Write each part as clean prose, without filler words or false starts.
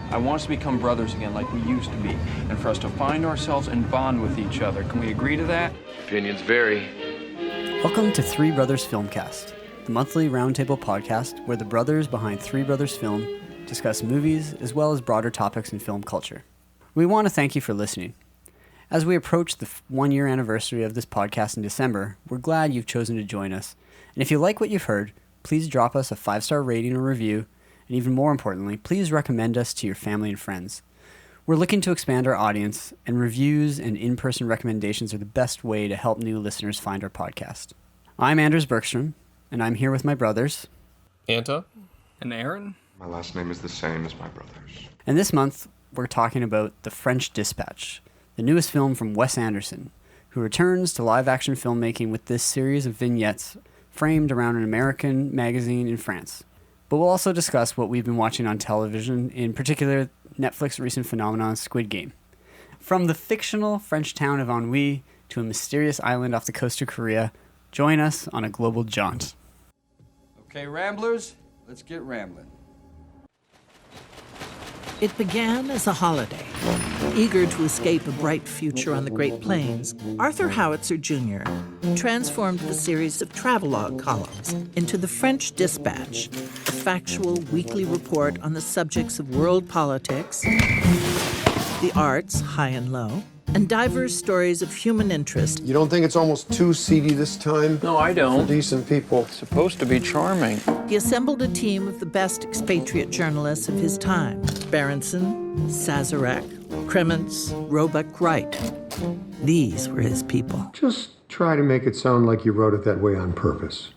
I want us to become brothers again like we used to be, and for us to find ourselves and bond with each other. Can we agree to that? Opinions vary. Welcome to Three Brothers Filmcast, the monthly roundtable podcast where the brothers behind Three Brothers Film discuss movies as well as broader topics in film culture. We want to thank you for listening. As we approach the 1-year anniversary of this podcast in December, we're glad you've chosen to join us. And if you like what you've heard, please drop us a 5-star rating or review, and even more importantly, please recommend us to your family and friends. We're looking to expand our audience, and reviews and in-person recommendations are the best way to help new listeners find our podcast. I'm Anders Bergstrom, and I'm here with my brothers, Anta And Aaron? My last name is the same as my brother's. And this month, we're talking about The French Dispatch, the newest film from Wes Anderson, who returns to live-action filmmaking with this series of vignettes framed around an American magazine in France. But we'll also discuss what we've been watching on television, in particular Netflix's recent phenomenon, Squid Game. From the fictional French town of Ennui to a mysterious island off the coast of Korea, join us on a global jaunt. Okay, Ramblers, let's get rambling. It began as a holiday. Eager to escape a bright future on the Great Plains, Arthur Howitzer Jr. transformed the series of travelogue columns into the French Dispatch, a factual weekly report on the subjects of world politics, the arts, high and low, and diverse stories of human interest. You don't think it's almost too seedy this time? No, I don't. For decent people. It's supposed to be charming. He assembled a team of the best expatriate journalists of his time: Berenson, Sazerac, Kremens, Roebuck Wright. These were his people. Just try to make it sound like you wrote it that way on purpose.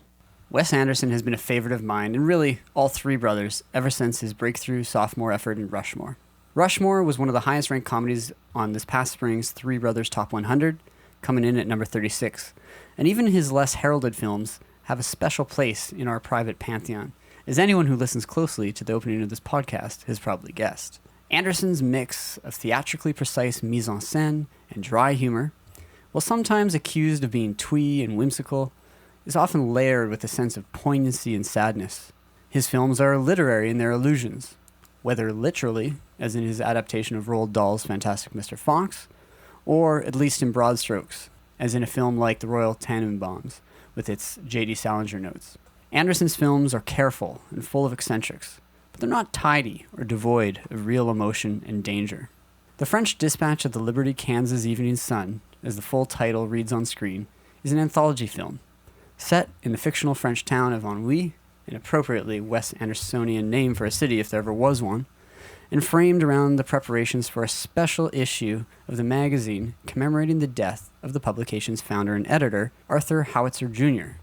Wes Anderson has been a favorite of mine, and really all three brothers, ever since his breakthrough sophomore effort in Rushmore. Rushmore was one of the highest-ranked comedies on this past spring's Three Brothers Top 100, coming in at number 36. And even his less heralded films have a special place in our private pantheon, as anyone who listens closely to the opening of this podcast has probably guessed. Anderson's mix of theatrically precise mise-en-scène and dry humor, while sometimes accused of being twee and whimsical, is often layered with a sense of poignancy and sadness. His films are literary in their allusions, whether literally, as in his adaptation of Roald Dahl's Fantastic Mr. Fox, or at least in broad strokes, as in a film like The Royal Tenenbaums, with its J.D. Salinger notes. Anderson's films are careful and full of eccentrics, but they're not tidy or devoid of real emotion and danger. The French Dispatch of the Liberty, Kansas Evening Sun, as the full title reads on screen, is an anthology film, set in the fictional French town of Ennui, an appropriately Wes Andersonian name for a city if there ever was one, and framed around the preparations for a special issue of the magazine commemorating the death of the publication's founder and editor, Arthur Howitzer Jr.,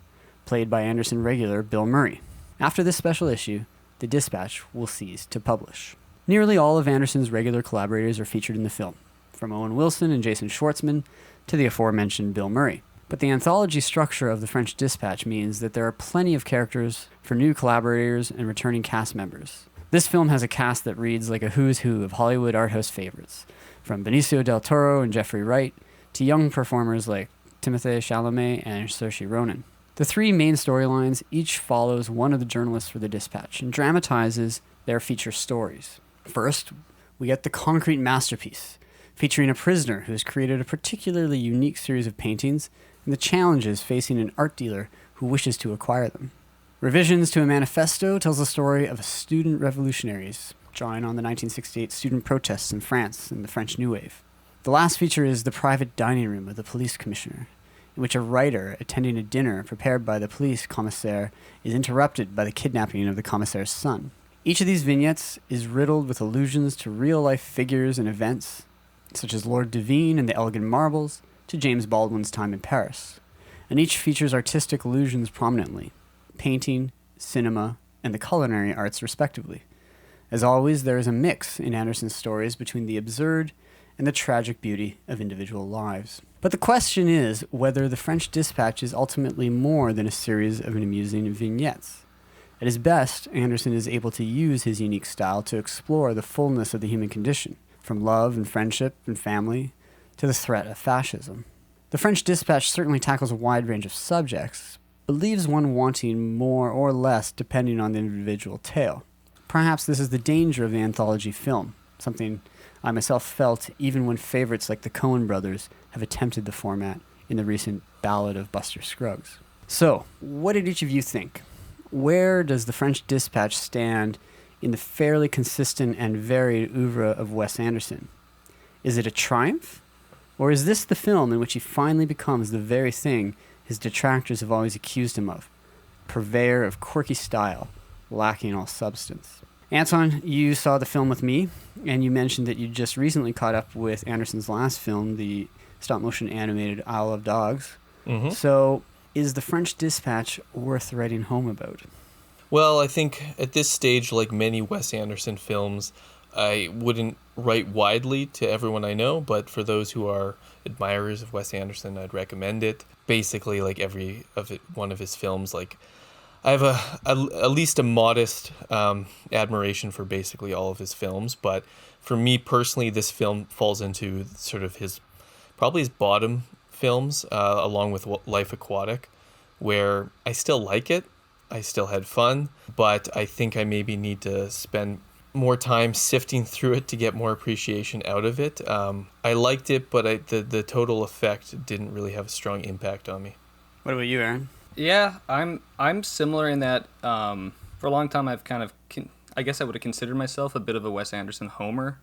played by Anderson regular Bill Murray. After this special issue, the Dispatch will cease to publish. Nearly all of Anderson's regular collaborators are featured in the film, from Owen Wilson and Jason Schwartzman to the aforementioned Bill Murray. But the anthology structure of the French Dispatch means that there are plenty of characters for new collaborators and returning cast members. This film has a cast that reads like a who's who of Hollywood art house favorites, from Benicio del Toro and Jeffrey Wright to young performers like Timothée Chalamet and Saoirse Ronan. The three main storylines each follows one of the journalists for the Dispatch and dramatizes their feature stories. First, we get the concrete masterpiece, featuring a prisoner who has created a particularly unique series of paintings and the challenges facing an art dealer who wishes to acquire them. Revisions to a Manifesto tells the story of student revolutionaries drawing on the 1968 student protests in France and the French New Wave. The last feature is the private dining room of the police commissioner, in which a writer attending a dinner prepared by the police commissaire is interrupted by the kidnapping of the commissaire's son. Each of these vignettes is riddled with allusions to real-life figures and events, such as Lord Devine and the Elgin Marbles, to James Baldwin's time in Paris, and each features artistic allusions prominently: painting, cinema, and the culinary arts respectively. As always, there is a mix in Anderson's stories between the absurd and the tragic beauty of individual lives. But the question is whether the French Dispatch is ultimately more than a series of amusing vignettes. At his best, Anderson is able to use his unique style to explore the fullness of the human condition, from love and friendship and family to the threat of fascism. The French Dispatch certainly tackles a wide range of subjects, but leaves one wanting more or less depending on the individual tale. Perhaps this is the danger of the anthology film, something I myself felt even when favorites like the Coen brothers have attempted the format in the recent Ballad of Buster Scruggs. So, what did each of you think? Where does The French Dispatch stand in the fairly consistent and varied oeuvre of Wes Anderson? Is it a triumph? Or is this the film in which he finally becomes the very thing his detractors have always accused him of? Purveyor of quirky style, lacking all substance. Anton, you saw the film with me, and you mentioned that you just recently caught up with Anderson's last film, the stop-motion animated Isle of Dogs. Mm-hmm. So, is The French Dispatch worth writing home about? Well, I think at this stage, like many Wes Anderson films, I wouldn't write widely to everyone I know, but for those who are admirers of Wes Anderson, I'd recommend it. Basically, like one of his films, like I have at least a modest admiration for basically all of his films, but for me personally, this film falls into sort of probably his bottom films, along with Life Aquatic, where I still like it. I still had fun, but I think I maybe need to spend more time sifting through it to get more appreciation out of it. I liked it, but the total effect didn't really have a strong impact on me. What about you, Aaron? Yeah, I'm similar in that for a long time I've kind of I guess I would have considered myself a bit of a Wes Anderson homer,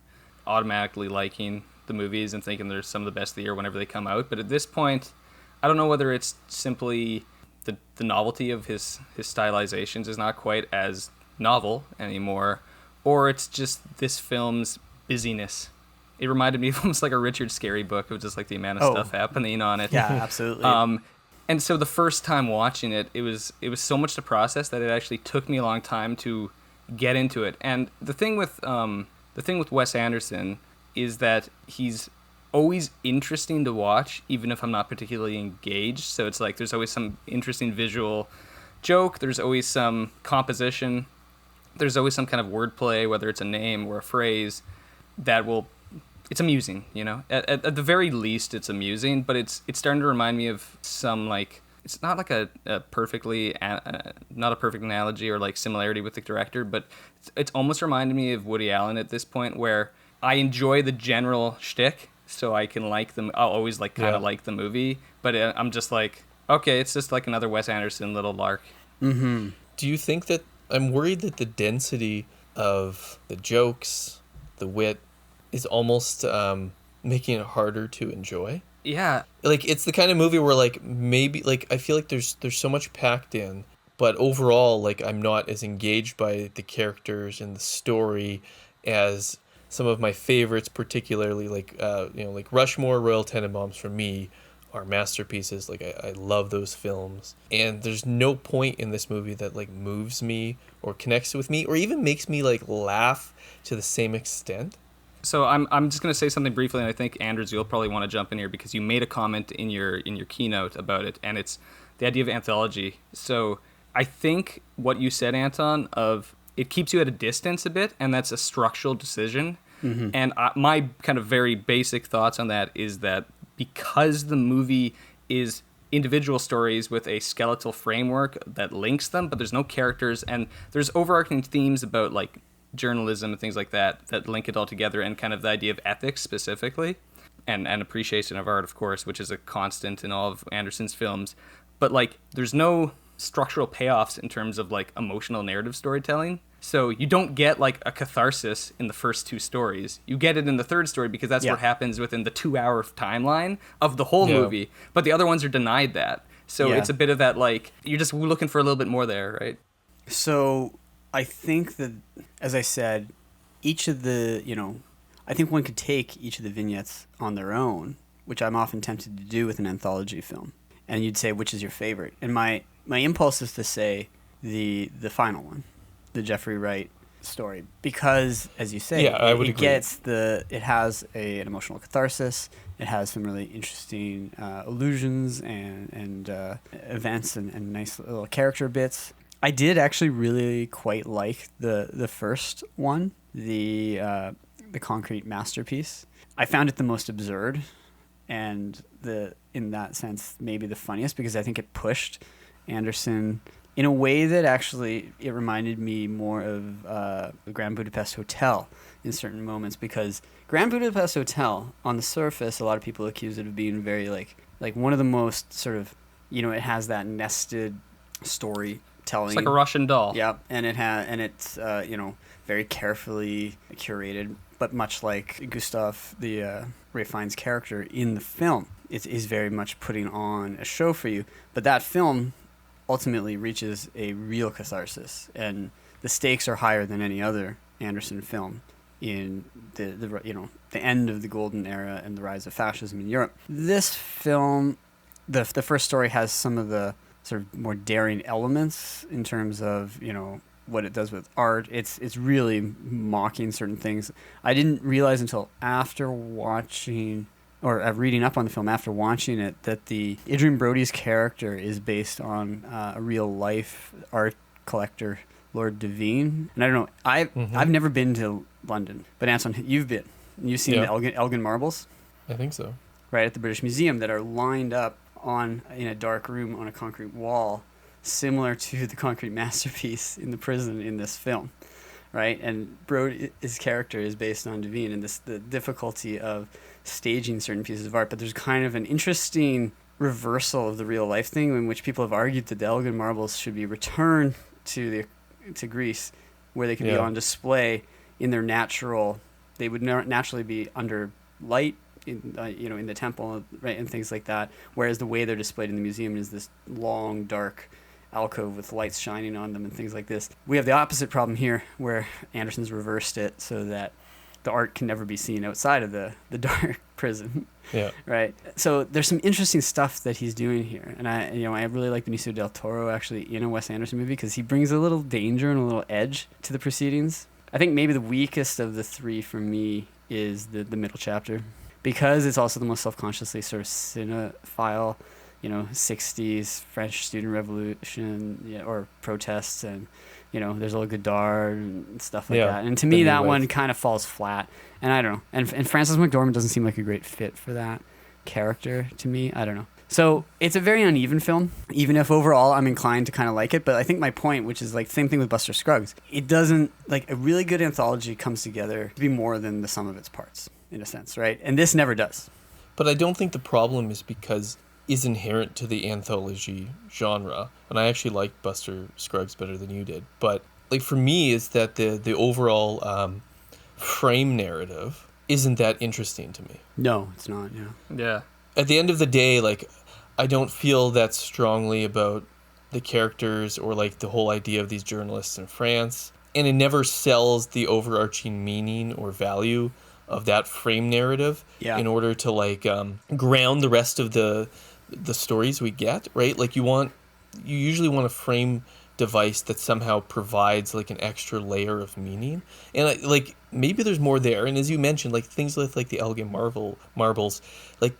automatically liking the movies and thinking they're some of the best of the year whenever they come out. But at this point, I don't know whether it's simply the novelty of his stylizations is not quite as novel anymore, or it's just this film's busyness. It reminded me of almost like a Richard Scarry book of just like the amount of stuff happening on it. Yeah, absolutely. And so the first time watching it, it was so much to process that it actually took me a long time to get into it. And the thing with Wes Anderson is that he's always interesting to watch, even if I'm not particularly engaged. So it's like there's always some interesting visual joke. There's always some composition. There's always some kind of wordplay, whether it's a name or a phrase, it's amusing, you know? At the very least, it's amusing, but it's starting to remind me of some, like, it's not like a perfectly, not a perfect analogy or, like, similarity with the director, but it's almost reminded me of Woody Allen at this point, where I enjoy the general shtick, so I can like them. I'll always, like, kind of like the movie, but I'm just like, okay, it's just like another Wes Anderson little lark. Mm-hmm. Do you think that, I'm worried that the density of the jokes, the wit, is almost making it harder to enjoy? Yeah. Like, it's the kind of movie where, like, maybe, like, I feel like there's so much packed in, but overall, like, I'm not as engaged by the characters and the story as some of my favorites, particularly, like, like Rushmore, Royal Tenenbaums for me are masterpieces. Like, I love those films. And there's no point in this movie that, like, moves me or connects with me or even makes me, like, laugh to the same extent. So I'm just going to say something briefly, and I think, Anders, you'll probably want to jump in here because you made a comment in your keynote about it, and it's the idea of anthology. So I think what you said, Anton, of it keeps you at a distance a bit, and that's a structural decision. Mm-hmm. And my kind of very basic thoughts on that is that because the movie is individual stories with a skeletal framework that links them, but there's no characters, and there's overarching themes about, like, journalism and things like that link it all together, and kind of the idea of ethics specifically, and appreciation of art, of course, which is a constant in all of Anderson's films. But, like, there's no structural payoffs in terms of, like, emotional narrative storytelling. So you don't get, like, a catharsis in the first two stories. You get it in the third story because that's what happens within the 2-hour timeline of the whole movie. But the other ones are denied that. So it's a bit of that, like, you're just looking for a little bit more there, right? So I think that, as I said, each of the, I think one could take each of the vignettes on their own, which I'm often tempted to do with an anthology film. And you'd say, which is your favorite? And my impulse is to say the final one, the Jeffrey Wright story, because, as you say, I would agree. It has an emotional catharsis. It has some really interesting allusions and events and nice little character bits. I did actually really quite like the first one, the concrete masterpiece. I found it the most absurd, and in that sense maybe the funniest, because I think it pushed Anderson in a way that actually it reminded me more of the Grand Budapest Hotel in certain moments, because Grand Budapest Hotel, on the surface, a lot of people accuse it of being very like one of the most sort of, it has that nested storytelling. It's like a Russian doll. Yeah, and it's very carefully curated, but much like Gustav, the Ralph Fiennes character in the film, it is very much putting on a show for you. But that film ultimately reaches a real catharsis, and the stakes are higher than any other Anderson film in the end of the golden era and the rise of fascism in Europe. This film, the first story, has some of the sort of more daring elements in terms of what it does with art. It's really mocking certain things. I didn't realize until after watching or reading up on the film after watching it that the Adrian Brody's character is based on a real life art collector, Lord Devine. And I don't know, I've never been to London, but Anton, you've been. You've seen the Elgin marbles? I think so. Right, at the British Museum, that are lined up in a dark room on a concrete wall, similar to the concrete masterpiece in the prison in this film, right? And his character is based on Devine, and the difficulty of staging certain pieces of art. But there's kind of an interesting reversal of the real life thing, in which people have argued that the Elgin marbles should be returned to Greece, where they could be on display in their natural. They would naturally be under light in the temple, right, and things like that. Whereas the way they're displayed in the museum is this long, dark alcove with lights shining on them and things like this. We have the opposite problem here, where Anderson's reversed it so that the art can never be seen outside of the dark prison. Yeah. Right. So there's some interesting stuff that he's doing here, and I really like Benicio del Toro actually in a Wes Anderson movie, because he brings a little danger and a little edge to the proceedings. I think maybe the weakest of the three for me is the middle chapter, because it's also the most self-consciously sort of cinephile, 60s French student revolution, or protests, and there's a little Godard and stuff like that. And to me, that one kind of falls flat. And I don't know. And Frances McDormand doesn't seem like a great fit for that character to me. I don't know. So it's a very uneven film, even if overall I'm inclined to kind of like it. But I think my point, which is like same thing with Buster Scruggs, it doesn't, like, a really good anthology comes together to be more than the sum of its parts, in a sense, right? And this never does. But I don't think the problem is inherent to the anthology genre. And I actually like Buster Scruggs better than you did. But like for me, is that the overall frame narrative isn't that interesting to me. No, it's not. Yeah. At the end of the day, like, I don't feel that strongly about the characters or like the whole idea of these journalists in France. And it never sells the overarching meaning or value of that frame narrative in order to like ground the rest of the stories we get, right? Like you usually want a frame device that somehow provides like an extra layer of meaning, and like maybe there's more there. And as you mentioned, like things like the Elgin marbles, like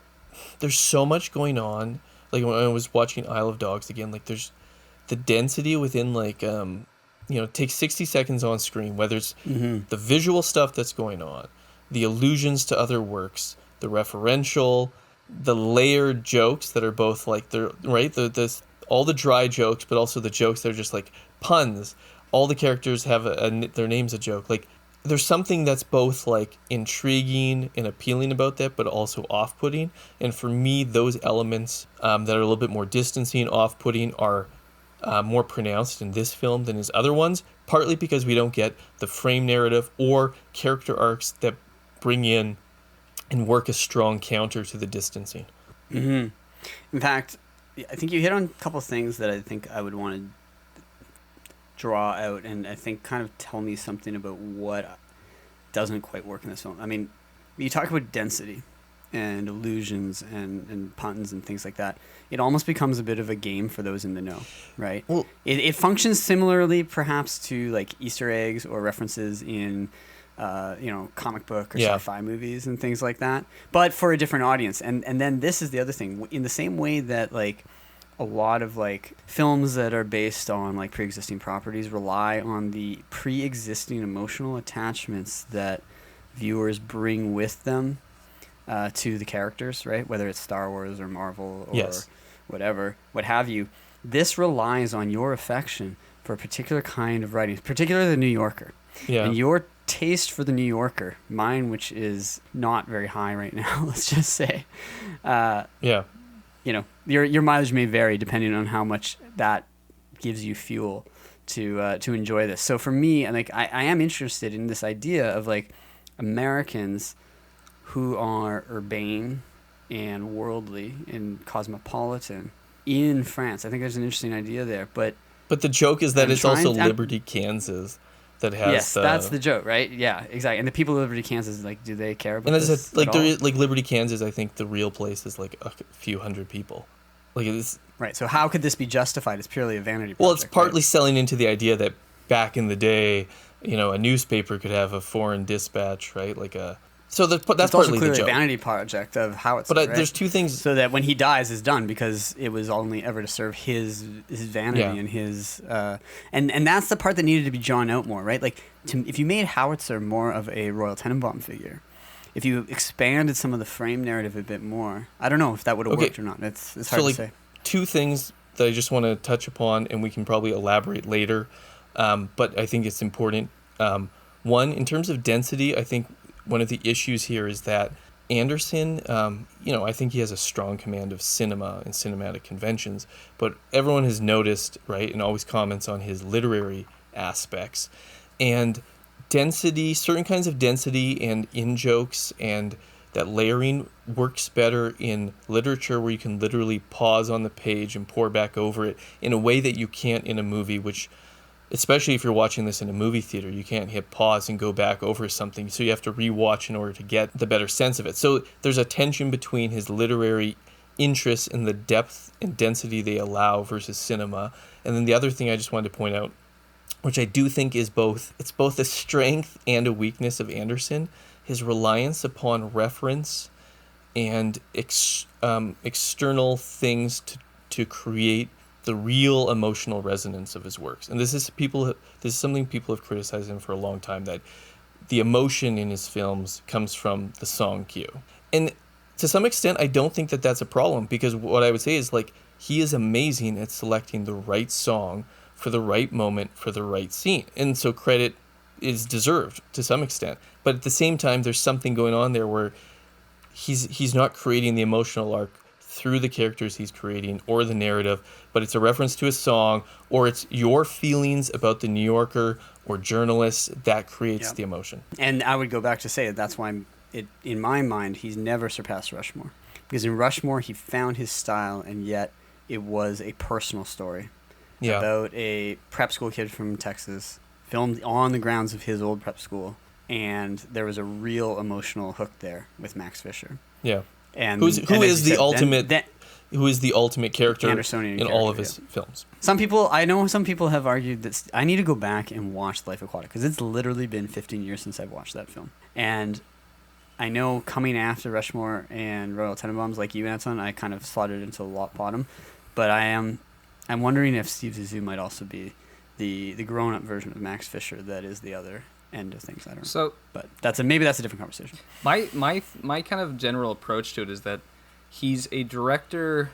there's so much going on. Like when I was watching Isle of Dogs again, like there's the density within like it takes 60 seconds on screen, whether it's the visual stuff that's going on, the allusions to other works, the referential, the layered jokes that are both like they're right, all the dry jokes, but also the jokes that are just like puns. All the characters have their name's a joke. Like there's something that's both like intriguing and appealing about that, but also off-putting. And for me, those elements that are a little bit more distancing, off-putting, are more pronounced in this film than his other ones. Partly because we don't get the frame narrative or character arcs that bring in and work a strong counter to the distancing. In fact, I think you hit on a couple of things that I think I would want to draw out, and I think kind of tell me something about what doesn't quite work in this film. I mean, you talk about density and illusions and puns and things like that. It almost becomes a bit of a game for those in the know, right? Well, it functions similarly perhaps to like Easter eggs or references in comic book or sci-fi movies and things like that, but for a different audience. And then this is the other thing. In the same way that like a lot of like films that are based on like pre-existing properties rely on the pre-existing emotional attachments that viewers bring with them to the characters, right? Whether it's Star Wars or Marvel or whatever, what have you. this relies on your affection for a particular kind of writing, particularly the New Yorker. Yeah. And your taste for the New Yorker, mine, which is not very high right now, let's just say. Yeah. You know, your mileage may vary depending on how much that gives you fuel to enjoy this. So for me, like I am interested in this idea of like Americans who are urbane and worldly and cosmopolitan in France. I think there's an interesting idea there, but the joke is that I'm it's trying also to- Liberty, Kansas, that has. yes, that's the joke, right? Yeah, exactly. And the people of Liberty, Kansas, like, do they care about And as this? like at all? like Liberty, Kansas, I think the real place is like a few hundred people. Like it's Right. So how could this be justified? It's purely a vanity project. well, it's partly right? selling into the idea that back in the day, you know, a newspaper could have a foreign dispatch, right? Like a so that's It's also partly the clearly a joke. vanity project of Howitzer, But right? there's two things. So that when he dies is done because it was only ever to serve his vanity Yeah. and his and that's the part that needed to be drawn out more, right? Like if you made Howitzer more of a Royal Tenenbaum figure, if you expanded some of the frame narrative a bit more, I don't know if that would have Okay. worked or not. It's hard So to like say. two things that I just want to touch upon, and we can probably elaborate later. But I think it's important. One, in terms of density, I think one of the issues here is that Anderson, you know, I think he has a strong command of cinema and cinematic conventions, but everyone has noticed, right, and always comments on his literary aspects. And density, certain kinds of density and in-jokes and that layering works better in literature where you can literally pause on the page and pour back over it in a way that you can't in a movie, which, especially if you're watching this in a movie theater, you can't hit pause and go back over something, so you have to rewatch in order to get the better sense of it. So there's a tension between his literary interests and the depth and density they allow versus cinema. And then the other thing I just wanted to point out, which I do think is both a strength and a weakness of Anderson, his reliance upon reference and external things to create the real emotional resonance of his works. And this is something people have criticized him for a long time, that the emotion in his films comes from the song cue. And to some extent, I don't think that that's a problem, because what I would say is, like, he is amazing at selecting the right song for the right moment for the right scene. And so credit is deserved to some extent. But at the same time, there's something going on there where he's not creating the emotional arc through the characters he's creating or the narrative, but it's a reference to a song, or it's your feelings about the New Yorker or journalists that creates the emotion. And I would go back to say that's why in my mind, he's never surpassed Rushmore. Because in Rushmore, he found his style, and yet it was a personal story about a prep school kid from Texas, filmed on the grounds of his old prep school. And there was a real emotional hook there with Max Fisher. Yeah. And who as is you the said, ultimate who is the ultimate character Andersonian in all of character, his films. I know some people have argued that I need to go back and watch Life Aquatic, because it's literally been 15 years since I've watched that film. And I know coming after Rushmore and Royal Tenenbaums, like you, Anton, I kind of slotted into the lot bottom. But I'm wondering if Steve Zissou might also be the grown-up version of Max Fisher that is the other end of things. I don't know. So, but maybe that's a different conversation. My kind of general approach to it is that he's a director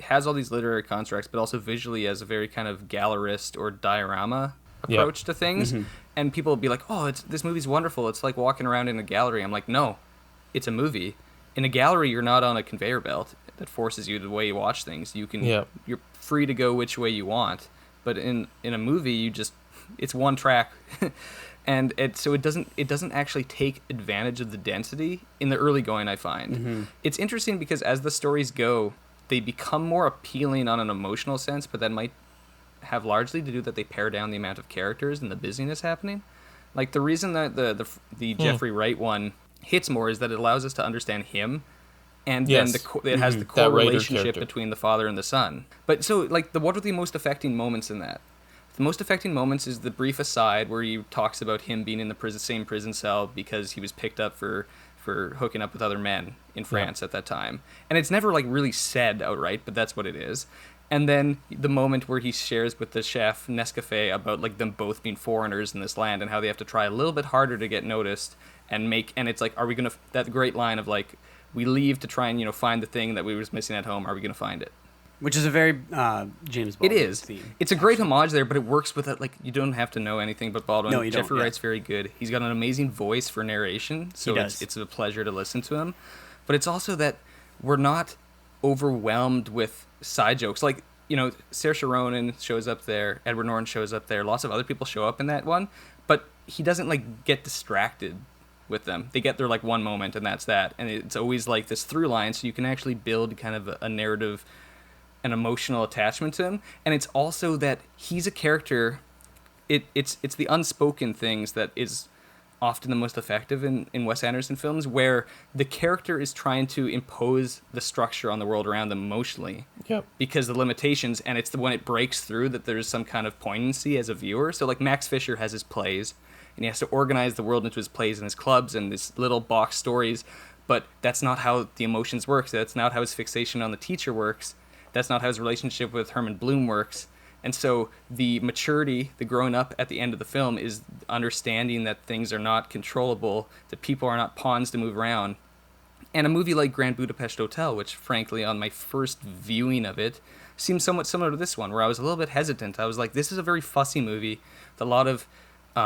has all these literary constructs, but also visually has a very kind of gallerist or diorama approach to things. Mm-hmm. And people will be like, "Oh, this movie's wonderful. It's like walking around in a gallery." I'm like, "No, it's a movie. In a gallery, you're not on a conveyor belt that forces you the way you watch things. You're free to go which way you want. But in a movie, it's one track." And it doesn't actually take advantage of the density in the early going, I find. Mm-hmm. It's interesting because as the stories go, they become more appealing on an emotional sense, but that might have largely to do that they pare down the amount of characters and the busyness happening. Like the reason that the Jeffrey Wright one hits more is that it allows us to understand him, and then it has the core relationship between the father and the son. But so like what are the most affecting moments in that? The most affecting moments is the brief aside where he talks about him being in the same prison cell because he was picked up for hooking up with other men in France at that time. And it's never like really said outright, but that's what it is. And then the moment where he shares with the chef Nescafe about like them both being foreigners in this land and how they have to try a little bit harder to get noticed and it's like, are we that great line of like, we leave to try and, find the thing that we was missing at home. Are we going to find it? Which is a very James Baldwin It is. theme. It's a great homage there, but it works with it. Like, you don't have to know anything but Baldwin. No, you don't, Jeffrey yeah. Wright's very good. He's got an amazing voice for narration, so He does. it's a pleasure to listen to him. But it's also that we're not overwhelmed with side jokes. Like, Saoirse Ronan shows up there, Edward Norton shows up there, lots of other people show up in that one, but he doesn't, like, get distracted with them. They get their, like, one moment, and that's that. And it's always, like, this through line, so you can actually build kind of a narrative, an emotional attachment to him. And it's also that he's a character. It's the unspoken things that is often the most effective in Wes Anderson films, where the character is trying to impose the structure on the world around them emotionally. Yep. Because the limitations, and it's when it breaks through that there's some kind of poignancy as a viewer. So, like, Max Fisher has his plays, and he has to organize the world into his plays and his clubs and his little box stories, but that's not how the emotions work. That's not how his fixation on the teacher works. That's not how his relationship with Herman Bloom works. And so the maturity, the growing up at the end of the film, is understanding that things are not controllable, that people are not pawns to move around. And a movie like Grand Budapest Hotel, which frankly on my first viewing of it seemed somewhat similar to this one, where I was a little bit hesitant. I was like, this is a very fussy movie with a lot of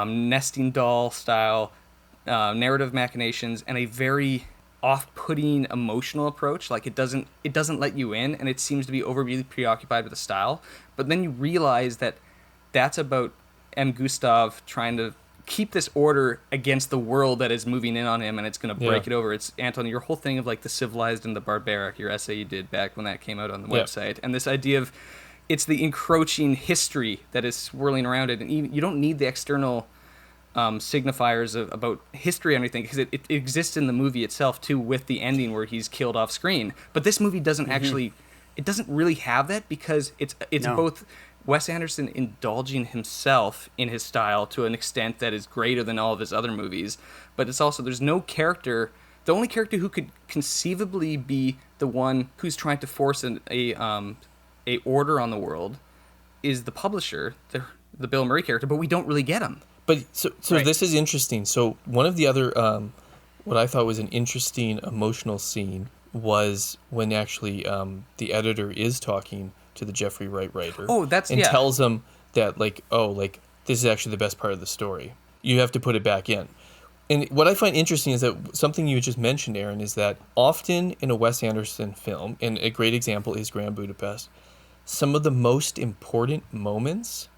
nesting doll style narrative machinations and a very off-putting emotional approach. Like, it doesn't let you in, and it seems to be overly preoccupied with the style. But then you realize that that's about M. Gustav trying to keep this order against the world that is moving in on him, and it's going to break it over. It's, Anton, your whole thing of, like, the civilized and the barbaric, your essay you did back when that came out on the website, and this idea of it's the encroaching history that is swirling around it, and you don't need the external signifiers about history or anything, because it exists in the movie itself too, with the ending where he's killed off screen. But this movie doesn't actually, it doesn't really have that, because it's both Wes Anderson indulging himself in his style to an extent that is greater than all of his other movies, but it's also, there's no character. The only character who could conceivably be the one who's trying to force a order on the world is the publisher, the Bill Murray character, but we don't really get him. But so right. This is interesting. So one of the other, what I thought was an interesting emotional scene was when actually the editor is talking to the Jeffrey Wright writer. Oh, and tells him that, like, this is actually the best part of the story. You have to put it back in. And what I find interesting is that something you just mentioned, Aaron, is that often in a Wes Anderson film, and a great example is Grand Budapest, some of the most important moments,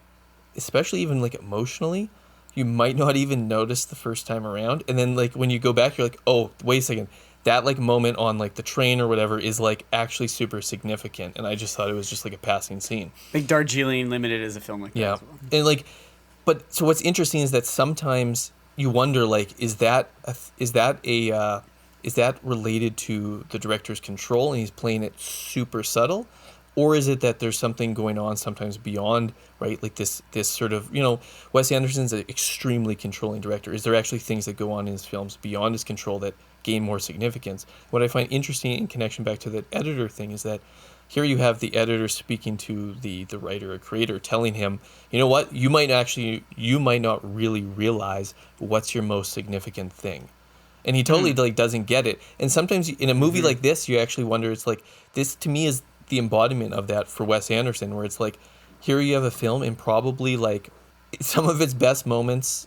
especially even like emotionally, you might not even notice the first time around. And then, like, when you go back, you're like, oh, wait a second. That, like, moment on, like, the train or whatever is, like, actually super significant. And I just thought it was just, like, a passing scene. Like Darjeeling Limited is a film like that as well. And, like, but so what's interesting is that sometimes you wonder, like, is that related to the director's control and he's playing it super subtle? Or is it that there's something going on sometimes beyond, right? Like this sort of, Wes Anderson's an extremely controlling director. Is there actually things that go on in his films beyond his control that gain more significance? What I find interesting in connection back to that editor thing is that here you have the editor speaking to the writer or creator, telling him, you know what, you might not really realize what's your most significant thing. And he totally like doesn't get it. And sometimes in a movie like this, you actually wonder, it's like, this to me is the embodiment of that for Wes Anderson, where it's like, here you have a film and probably like some of its best moments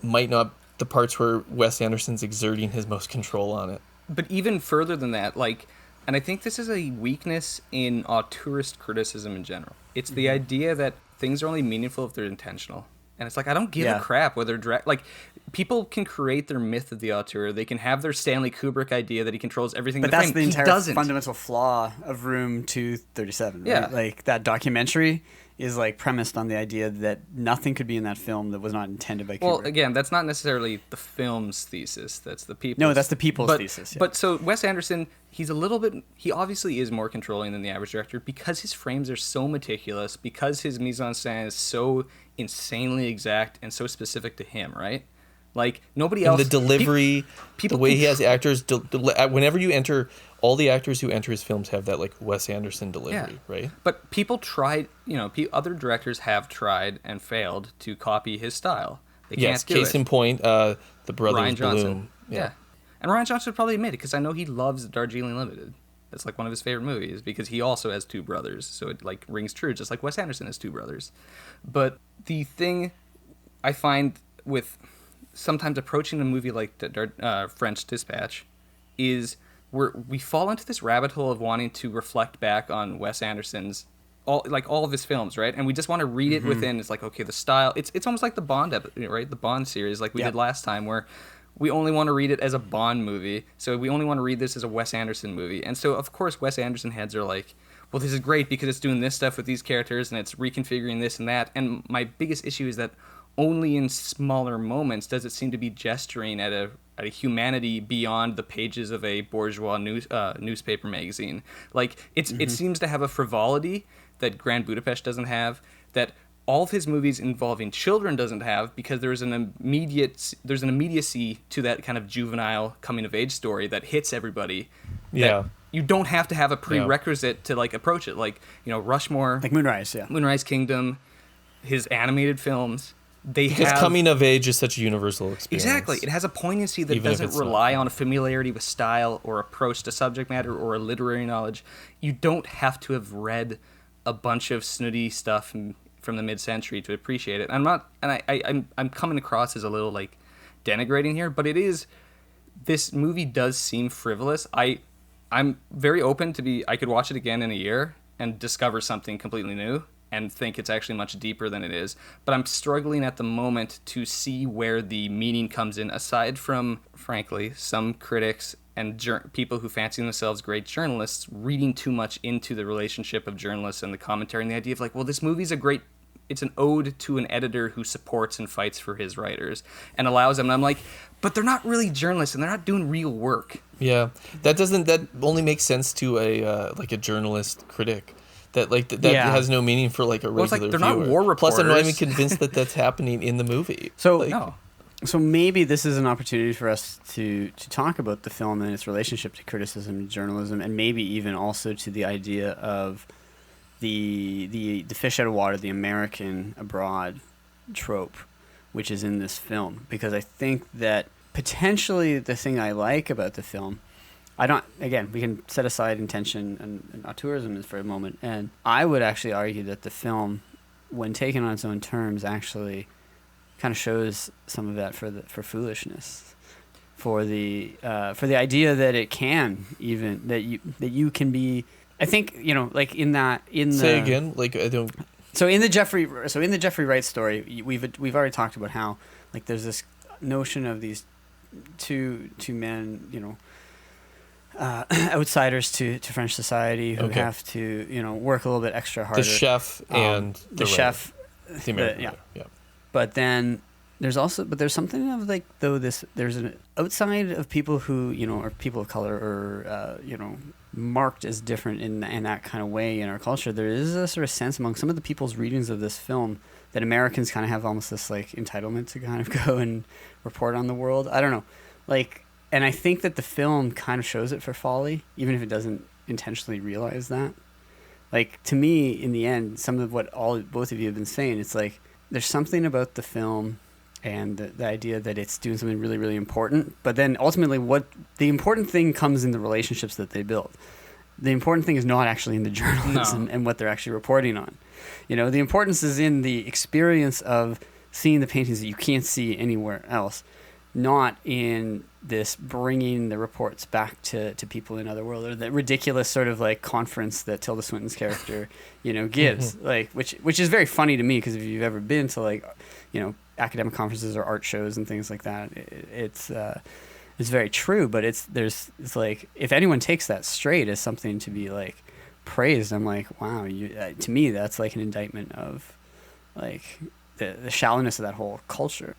might not the parts where Wes Anderson's exerting his most control on it. But even further than that, like, and I think this is a weakness in auteurist criticism in general. It's the idea that things are only meaningful if they're intentional. And it's like, I don't give a crap whether like, people can create their myth of the auteur. They can have their Stanley Kubrick idea that he controls everything. But that's the entire fundamental flaw of Room 237. Right? Yeah, like that documentary is like premised on the idea that nothing could be in that film that was not intended by Kubrick. Well, again, that's not necessarily the film's thesis. That's the people's. No, that's the people's thesis. Yeah. But so Wes Anderson, he obviously is more controlling than the average director because his frames are so meticulous, because his mise en scène is so insanely exact and so specific to him, right? Like, nobody else. And the delivery, the way he has actors, whenever you enter, all the actors who enter his films have that, like, Wes Anderson delivery, right? But people tried, other directors have tried and failed to copy his style. They can't do it. Case in point, the brothers Ryan Johnson. Bloom. Yeah. And Ryan Johnson would probably admit it, because I know he loves Darjeeling Limited. It's like one of his favorite movies because he also has two brothers. So it like rings true, just like Wes Anderson has two brothers. But the thing I find with sometimes approaching a movie like French Dispatch is we fall into this rabbit hole of wanting to reflect back on Wes Anderson's all of his films, right? And we just want to read it within. It's like, okay, the style. It's almost like the Bond right? The Bond series, like we did last time, where we only want to read it as a Bond movie. So we only want to read this as a Wes Anderson movie. And so of course Wes Anderson heads are like, well, this is great because it's doing this stuff with these characters and it's reconfiguring this and that. And my biggest issue is that only in smaller moments does it seem to be gesturing at a humanity beyond the pages of a bourgeois newspaper magazine. Like it seems to have a frivolity that Grand Budapest doesn't have, that all of his movies involving children doesn't have, because there's an immediacy to that kind of juvenile coming of age story that hits everybody. Yeah. You don't have to have a prerequisite to like approach it. Like, Rushmore, Like Moonrise, Moonrise Kingdom, his animated films. Because coming of age is such a universal experience. Exactly. It has a poignancy that doesn't rely on a familiarity with style or approach to subject matter or a literary knowledge. You don't have to have read a bunch of snooty stuff from the mid-century to appreciate it. I'm coming across as a little like denigrating here, but this movie does seem frivolous. I'm very open to I could watch it again in a year and discover something completely new and think it's actually much deeper than it is. But I'm struggling at the moment to see where the meaning comes in, aside from, frankly, some critics and people who fancy themselves great journalists reading too much into the relationship of journalists and the commentary and the idea of like, well, this movie's it's an ode to an editor who supports and fights for his writers and allows them. And I'm like, but they're not really journalists and they're not doing real work. Yeah, that only makes sense to a journalist critic. That has no meaning for like a regular it's like they're viewer. not war reporters. Plus, I'm not even convinced that that's happening in the movie. So maybe this is an opportunity for us to talk about the film and its relationship to criticism and journalism, and maybe even also to the idea of the fish out of water, the American abroad trope, which is in this film. Because I think that potentially the thing I like about the film, we can set aside intention and auteurism for a moment, and I would actually argue that the film, when taken on its own terms, actually kind of shows some of that for foolishness, for the idea that it can even that you can be. I think like say again, like I don't. So in the Jeffrey Wright story, we've already talked about how like there's this notion of these two men, outsiders to French society who have to work a little bit extra harder. The chef and the chef, the American yeah. But then there's something of like there's an outside of people who are people of color or marked as different in that kind of way in our culture. There is a sort of sense among some of the people's readings of this film that Americans kind of have almost this like entitlement to kind of go and report on the world. I don't know, like. And I think that the film kind of shows it for folly, even if it doesn't intentionally realize that. Like, to me, in the end, some of what both of you have been saying, it's like there's something about the film and the idea that it's doing something really, really important. But then ultimately what the important thing comes in the relationships that they build. The important thing is not actually in the journalism and what they're actually reporting on. The importance is in the experience of seeing the paintings that you can't see anywhere else, not in this bringing the reports back to people in other world, or the ridiculous sort of like conference that Tilda Swinton's character gives, like which is very funny to me, because if you've ever been to like academic conferences or art shows and things like that, it's very true. But it's like, if anyone takes that straight as something to be like praised, I'm like, wow, to me that's like an indictment of like the shallowness of that whole culture.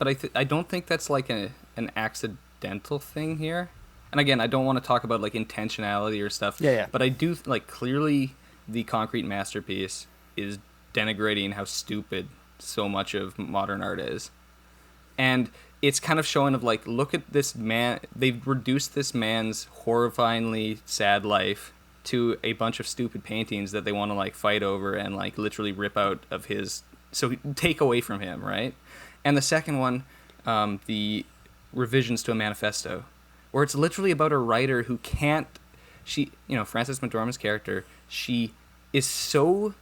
I don't think that's like an accidental thing here. And again, I don't want to talk about like intentionality or stuff. Yeah. But I do like, clearly the concrete masterpiece is denigrating how stupid so much of modern art is. And it's kind of showing of like, look at this man. They've reduced this man's horrifyingly sad life to a bunch of stupid paintings that they want to like fight over and like literally rip out of his, so take away from him, right? And the second one, the revisions to a manifesto, where it's literally about a writer who can't Frances McDormand's character, she is so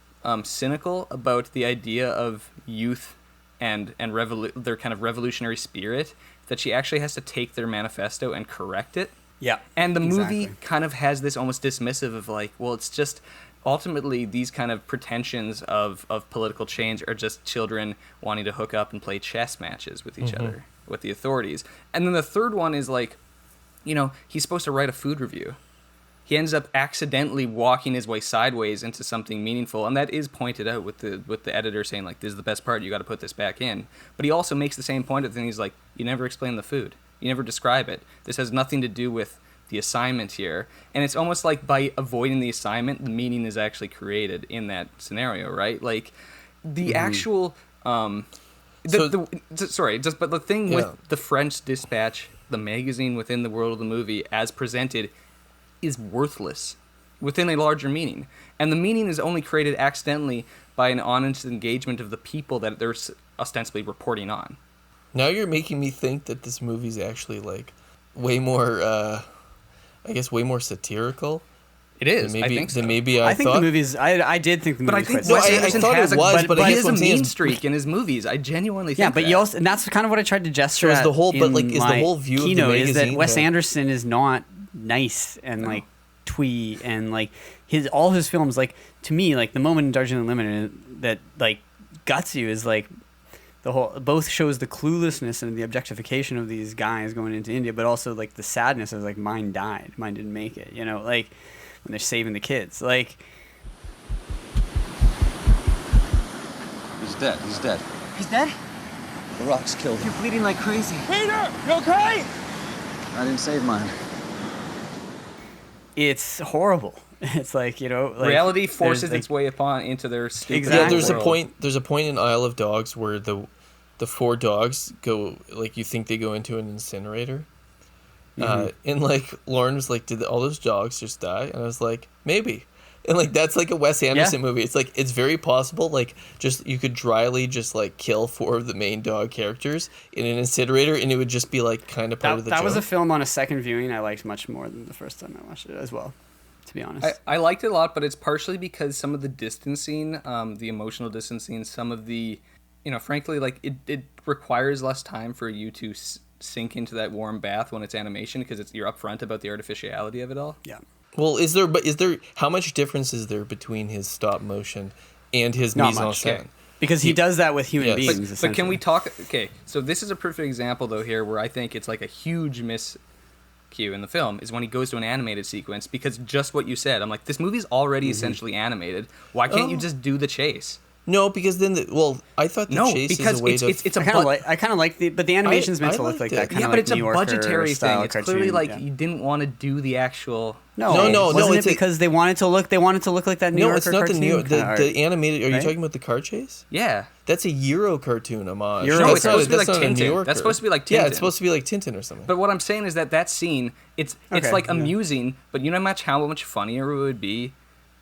cynical about the idea of youth and their kind of revolutionary spirit that she actually has to take their manifesto and correct it. Yeah. And the movie exactly. kind of has this almost dismissive of like, well, it's just ultimately these kind of pretensions of political change are just children wanting to hook up and play chess matches with each other, with the authorities. And then the third one is like, he's supposed to write a food review. He ends up accidentally walking his way sideways into something meaningful, and that is pointed out with the editor saying like, "This is the best part. You got to put this back in." But he also makes the same point at the thing. He's like, "You never explain the food. You never describe it. This has nothing to do with the assignment here." And it's almost like by avoiding the assignment, the meaning is actually created in that scenario, right? Like the actual. But the thing with the French Dispatch, the magazine within the world of the movie, as presented, is worthless within a larger meaning. And the meaning is only created accidentally by an honest engagement of the people that they're ostensibly reporting on. Now you're making me think that this movie's actually like way more, way more satirical. It is. Maybe, I think so. Maybe I think the movie's. I did think the movie. But I was think quite Wes satirical. Anderson thought has it was, a, but but I he guess has a what I'm saying mean is- streak in his movies. I genuinely think Yeah, but that. you also, and that's kind of what I tried to gesture So is at the whole- but, in like, is the my whole view of the Keynote is that magazine Wes that- Anderson is not nice and like twee and like all his films, like to me, like the moment in Darjeeling Limited that like guts you is like the whole, both shows the cluelessness and the objectification of these guys going into India, but also like the sadness of like mine died, mine didn't make it, like when they're saving the kids, like. He's dead. He's dead. He's dead? The rocks killed him. You're bleeding like crazy. Peter, you okay? I didn't save mine. It's horrible. It's like, like reality forces there's, like, its way into their stupid Exactly. Yeah, there's world. a point in Isle of Dogs where the four dogs go, like, you think they go into an incinerator. And like Lauren was like, did all those dogs just die? And I was like, maybe. And like that's like a Wes Anderson movie. It's like it's very possible, like just you could dryly just like kill four of the main dog characters in an incinerator, and it would just be like kind of part of the that joke. was a film on a second viewing I liked much more than the first time I watched it as well, to be honest. I liked it a lot, but it's partially because some of the distancing, the emotional distancing, some of the, frankly, like it requires less time for you to sink into that warm bath when it's animation because you're upfront about the artificiality of it all. Yeah. Well, is there how much difference is there between his stop motion and his Not mise en much. scène? Because he does that with human Yes. beings. But can we essentially. talk? Okay, so this is a perfect example though here where I think it's like a huge miscue in the film is when he goes to an animated sequence because just what you said. I'm like, this movie's already essentially animated. Why can't you just do the chase? No, because then I thought the chase because is a way it's to. a I kind of like but the animation's meant I to look like liked that. it. Kind yeah, of but like it's a New Yorker budgetary style thing. It's cartoon, clearly like yeah. you didn't want to do the actual. No, No, wasn't it's it because they wanted to look like that New No, Yorker it's not cartoon the New kinda art, the animated. Are you right? talking about the car chase? Yeah. That's a Euro cartoon homage. Euro No, That's it's supposed to be that's like not a New Tintin. Yorker. That's supposed to be like Yeah, Tintin. it's supposed to be like Tintin or something. But what I'm saying is that scene, it's Okay, like yeah. amusing, but you know how much funnier it would be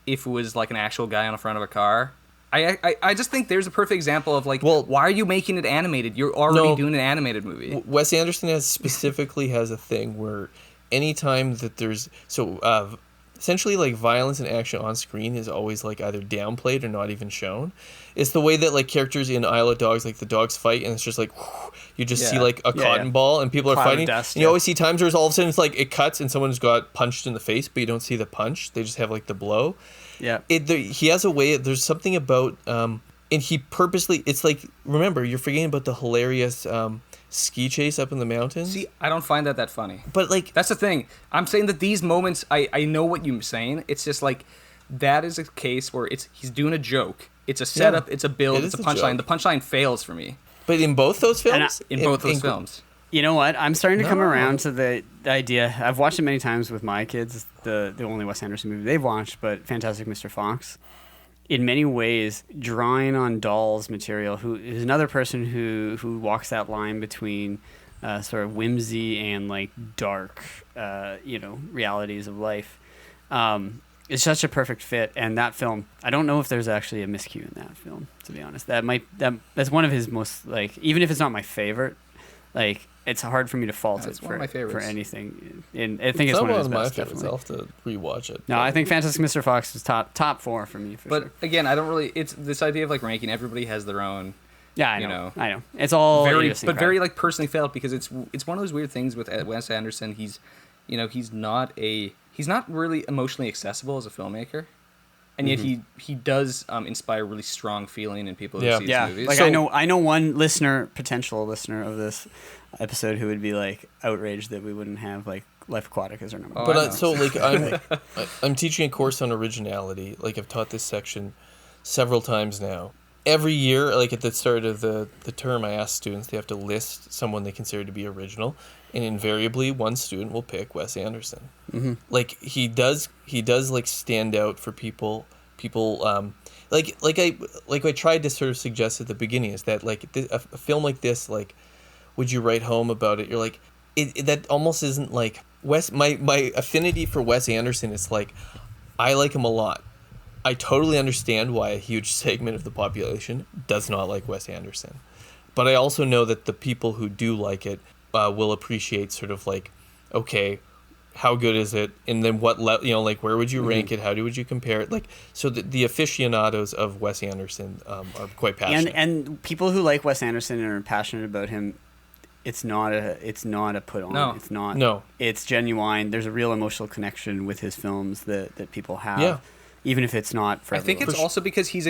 if it was like an actual guy on the front of a car. I just think there's a perfect example of like, why are you making it animated? You're already doing an animated movie. Wes Anderson specifically has a thing where anytime that there's essentially like violence and action on screen is always like either downplayed or not even shown. It's the way that like characters in Isle of Dogs, like the dogs fight and it's just like you just see like a cotton ball and people are Cloud of fighting. dust, and you always see times where all of a sudden it's like it cuts and someone's got punched in the face, but you don't see the punch. They just have like the blow. Yeah. He has a way. There's something about and he purposely. It's like, remember, you're forgetting about the hilarious ski chase up in the mountains. See, I don't find that funny. But like that's the thing. I'm saying that these moments, I know what you're saying. It's just like that is a case where he's doing a joke. It's a setup. It's a build. It's a punchline. The punchline fails for me. But in both those films, in both those films. You know what? I'm starting to come around to the idea. I've watched it many times with my kids. The only Wes Anderson movie they've watched, but Fantastic Mr. Fox. In many ways, drawing on Dahl's material, who is another person who walks that line between sort of whimsy and like dark, realities of life. It's such a perfect fit, and that film. I don't know if there's actually a miscue in that film. To be honest, that's one of his most like. Even if it's not my favorite, like it's hard for me to fault That's it one of my for favorites. anything. And I think it's Not one of his my best, favorites. definitely. I'll have to rewatch it. No, I think Fantastic Mr. Fox is top 4 for me, for But sure. again, I don't really. It's this idea of like ranking. Everybody has their own. Yeah, I you know. know, I know. It's all Very, but idiosyncratic. very like personally felt because it's one of those weird things with Wes Anderson. He's not really emotionally accessible as a filmmaker, and yet he does inspire really strong feeling in people who see his movies. Like So- I know one potential listener of this episode who would be like outraged that we wouldn't have like Life Aquatic as our number one. I But know. so like I'm teaching a course on originality. Like I've taught this section several times now. Every year, like at the start of the term, I ask students, they have to list someone they consider to be original, and invariably one student will pick Wes Anderson. Mm-hmm. Like he does like stand out for people. Like I tried to sort of suggest at the beginning is that like a film like this, like, would you write home about it? You're like, that almost isn't like Wes. My affinity for Wes Anderson is like, I like him a lot. I totally understand why a huge segment of the population does not like Wes Anderson. But I also know that the people who do like it will appreciate sort of like, okay, how good is it? And then what, like where would you rank it? How would you compare it? Like, so the aficionados of Wes Anderson are quite passionate. And people who like Wes Anderson and are passionate about him, it's not a put on. No. It's not. No. It's genuine. There's a real emotional connection with his films that people have. Yeah. Even if it's not for I think everyone. it's also because he's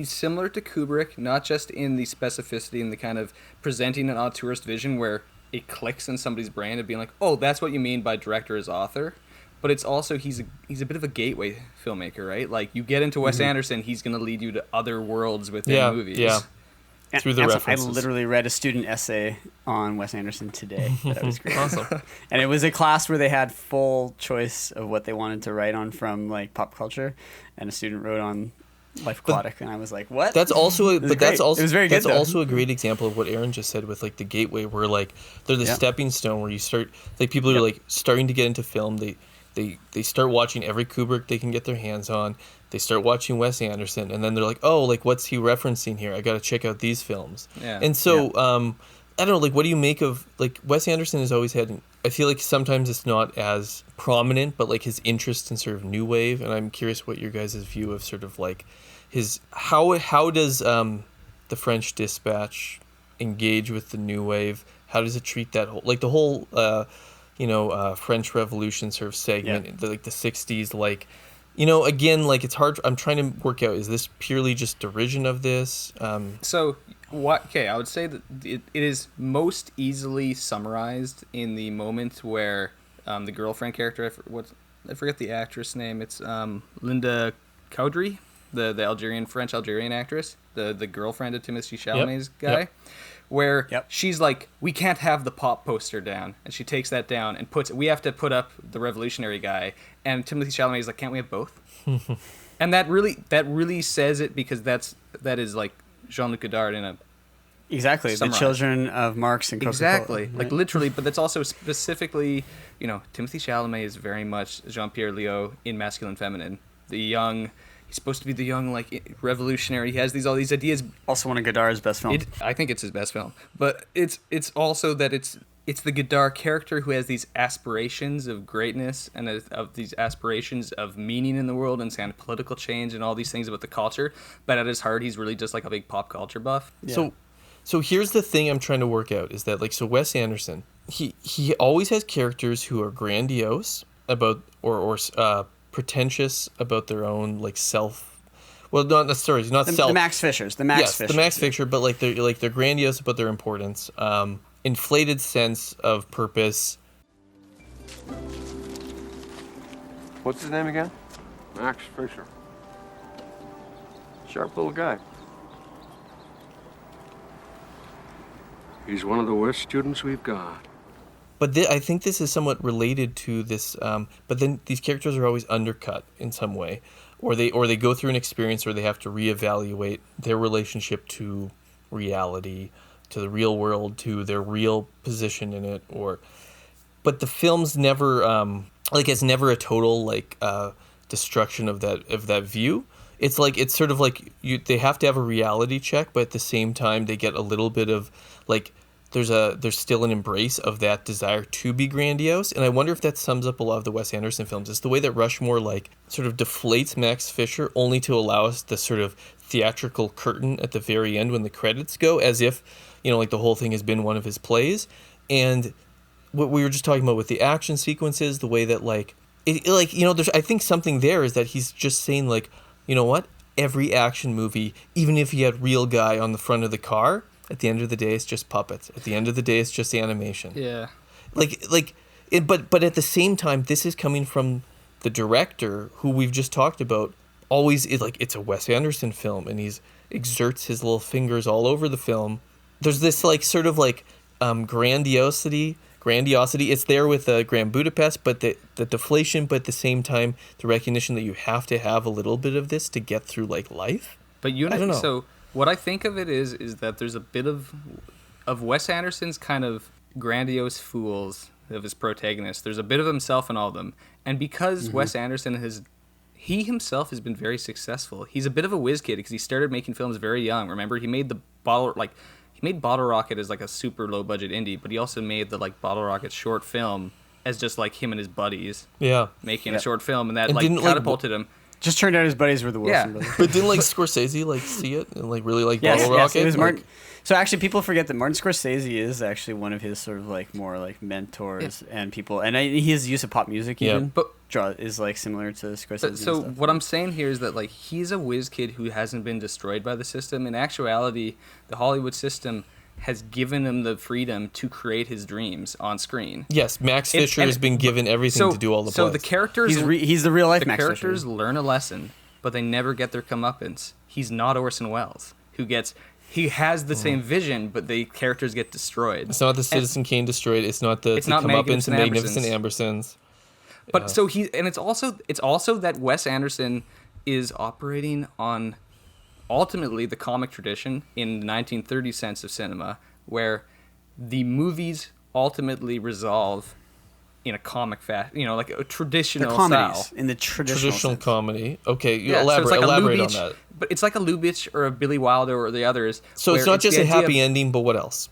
similar to Kubrick, not just in the specificity and the kind of presenting an auteurist vision where it clicks in somebody's brain of being like, oh, that's what you mean by director as author. But it's also he's a bit of a gateway filmmaker, right? Like you get into Wes Anderson, he's going to lead you to other worlds within movies. Yeah. Through the And so references. I literally read a student essay on Wes Anderson today that I was great. Awesome. And it was a class where they had full choice of what they wanted to write on from like pop culture, and a student wrote on Life Aquatic, and I was like, "What?" That's also, It was but that's great. also It was very good, that's though. also a great example of what Aaron just said with like the gateway, where like they're the stepping stone where you start, like people are like starting to get into film. They start watching every Kubrick they can get their hands on. They start watching Wes Anderson, and then they're like, oh, like what's he referencing here? I got to check out these films. Yeah. And so I don't know, like what do you make of like Wes Anderson has always had? I feel like sometimes it's not as prominent, but like his interest in sort of new wave, and I'm curious what your guys' view of sort of like his how does the French Dispatch engage with the new wave? How does it treat that whole like the whole French Revolution sort of segment, like the 60s, like, again, like it's hard. I'm trying to work out, is this purely just derision of this? So I would say that it is most easily summarized in the moment where the girlfriend character, I forget the actress name. It's Linda Caudry, the French Algerian actress, the girlfriend of Timothée Chalamet's guy. Yep. Where she's like, we can't have the pop poster down, and she takes that down and we have to put up the revolutionary guy, and Timothée Chalamet is like, can't we have both? And that really says it, because that is like Jean-Luc Godard in a exactly summarize. The children of Marx and Coca-Cola. Exactly, right? like literally, but that's also specifically, Timothée Chalamet is very much Jean-Pierre Léaud in Masculine Feminine, the young. He's supposed to be the young, like, revolutionary. He has all these ideas. Also one of Godard's best films. I think it's his best film, but it's also that it's the Godard character who has these aspirations of greatness and of these aspirations of meaning in the world and kind of political change and all these things about the culture. But at his heart, he's really just like a big pop culture buff. Yeah. So here's the thing I'm trying to work out is that, like, so Wes Anderson, he always has characters who are grandiose about or pretentious about their own like self. Well, not necessarily, not self. The Max Fishers. The Max Fisher, but like they're grandiose about their importance, inflated sense of purpose. What's his name again? Max Fisher. Sharp little guy. He's one of the worst students we've got. But I think this is somewhat related to this. But then these characters are always undercut in some way, or they go through an experience where they have to reevaluate their relationship to reality, to the real world, to their real position in it. But the film's never it's never a total destruction of that view. It's like it's sort of like they have to have a reality check, but at the same time they get a little bit of like there's still an embrace of that desire to be grandiose, and I wonder if that sums up a lot of the Wes Anderson films. It's the way that Rushmore like sort of deflates Max Fisher only to allow us the sort of theatrical curtain at the very end when the credits go, as if, you know, like the whole thing has been one of his plays. And what we were just talking about with the action sequences, the way that like there's, I think something there is that he's just saying like, you know what, every action movie, even if you had real guy on the front of the car, at the end of the day, it's just puppets. At the end of the day, it's just animation. Yeah. But at the same time, this is coming from the director who we've just talked about. Always, it's a Wes Anderson film, and he exerts his little fingers all over the film. There's this like sort of like grandiosity. It's there with Grand Budapest, but the deflation, but at the same time, the recognition that you have to have a little bit of this to get through like life. But I don't know. So what I think of it is that there's a bit of Wes Anderson's kind of grandiose fools of his protagonists. There's a bit of himself in all of them. And because Wes Anderson he himself has been very successful. He's a bit of a whiz kid because he started making films very young. Remember, he made Bottle Rocket as like a super low budget indie, but he also made the like Bottle Rocket short film as just like him and his buddies making a short film, and that like catapulted him. Just turned out his buddies were the Wilson brothers. But didn't like Scorsese like see it and like really like Yes, Bottle Rocket? it was Martin. So actually, people forget that Martin Scorsese is actually one of his sort of like more like mentors and people, and his use of pop music even is like similar to Scorsese. So what I'm saying here is that like he's a whiz kid who hasn't been destroyed by the system. In actuality, the Hollywood system has given him the freedom to create his dreams on screen. Yes, Max Fisher has been given everything to do all the plays. So the characters... He's the real life Max Fisher. The characters learn a lesson, but they never get their comeuppance. He's not Orson Welles, he has the same vision, but the characters get destroyed. It's not the Citizen Kane destroyed. It's not the comeuppance and Magnificent Ambersons. But so it's also that Wes Anderson is operating on ultimately the comic tradition in the 1930s sense of cinema, where the movies ultimately resolve in a comic fashion, like a traditional style. In the traditional comedy. Okay, elaborate on that. But it's like a Lubitsch or a Billy Wilder or the others. So it's not just a happy ending, but what else?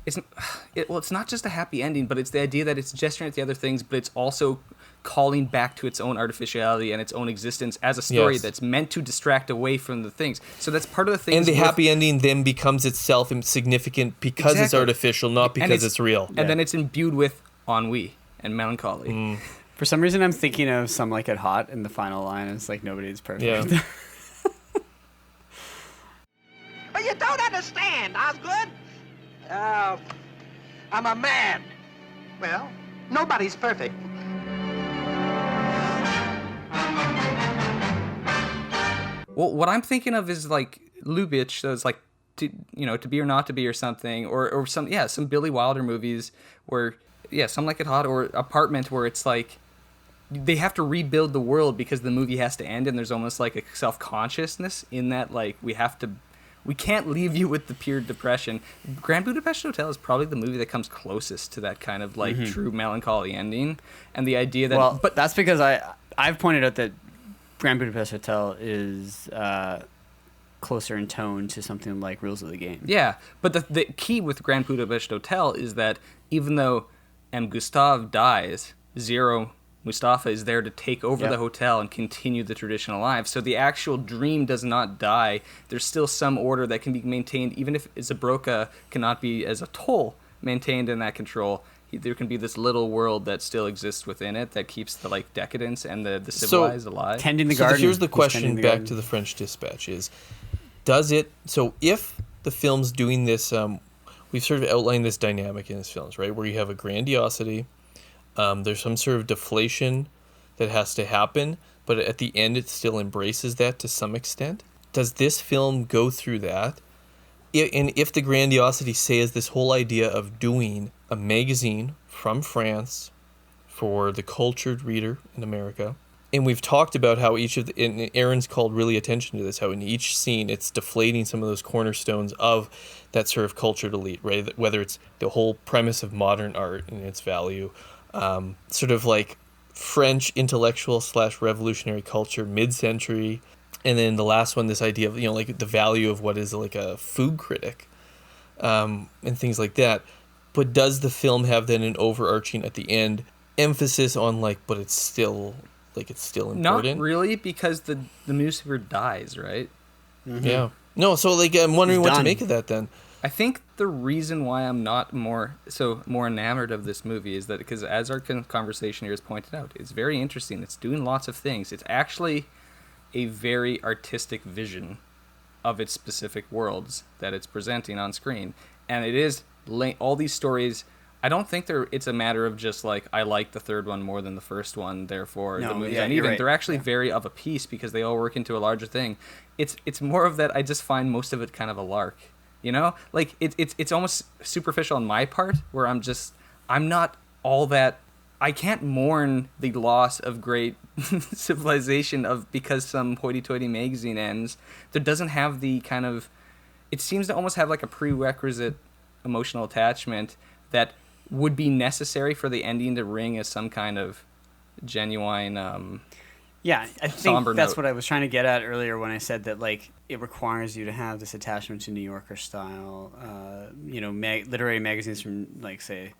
It's not just a happy ending, but it's the idea that it's gesturing at the other things, but it's also calling back to its own artificiality and its own existence as a story that's meant to distract away from the things. So that's part of the thing. And the happy ending then becomes itself significant because it's artificial, not because it's real. And then it's imbued with ennui and melancholy. For some reason, I'm thinking of Some Like It Hot, and the final line is like, nobody's perfect. Yeah. But you don't understand, Osgood. I'm a man. Well, nobody's perfect. Well, what I'm thinking of is like Lubitsch, so it's like To Be or Not to Be or something, or some Billy Wilder movies where Some Like It Hot, or Apartment, where it's like they have to rebuild the world because the movie has to end, and there's almost like a self-consciousness in that, like we can't leave you with the pure depression. Grand Budapest Hotel is probably the movie that comes closest to that kind of like true melancholy ending, and the idea that. But that's because I've pointed out that Grand Budapest Hotel is closer in tone to something like Rules of the Game. Yeah, but the key with Grand Budapest Hotel is that even though Gustav dies, Mustafa is there to take over the hotel and continue the traditional life. So the actual dream does not die. There's still some order that can be maintained, even if Zabroka cannot be as a toll maintained in that control. There can be this little world that still exists within it that keeps the like decadence and the civilized alive. Tending the garden. Here's the question back to the French Dispatch is, if the film's doing this, we've sort of outlined this dynamic in his films, right, where you have a grandiosity, there's some sort of deflation that has to happen, but at the end it still embraces that to some extent. Does this film go through that? And if the grandiosity, say, is this whole idea of doing a magazine from France for the cultured reader in America, and we've talked about how and Aaron's called really attention to this, how in each scene it's deflating some of those cornerstones of that sort of cultured elite, right? Whether it's the whole premise of modern art and its value, sort of like French intellectual / revolutionary culture mid-century, and then the last one, this idea of like the value of what is like a food critic, and things like that. but does the film have then an overarching at the end emphasis on like, but it's still important? Not really, because the newspaper dies, right? Yeah. No, so like I'm wondering what to make of that then. I think the reason why I'm not more enamored of this movie is that because, as our conversation here has pointed out, it's very interesting. It's doing lots of things. It's actually a very artistic vision of its specific worlds that it's presenting on screen, and it is all these stories. I don't think it's a matter of just like, I like the third one more than the first one, therefore the movie's uneven. Right. They're actually very of a piece because they all work into a larger thing. It's more of that I just find most of it kind of a lark. You know? Like, it's almost superficial on my part, where I'm not all that... I can't mourn the loss of great civilization because some hoity-toity magazine ends. There doesn't have the kind of... It seems to almost have like a prerequisite emotional attachment that would be necessary for the ending to ring as some kind of genuine... Yeah, I think that's note. what I was trying to get at earlier when I said that, like, it requires you to have this attachment to New Yorker style, literary magazines from, like, say,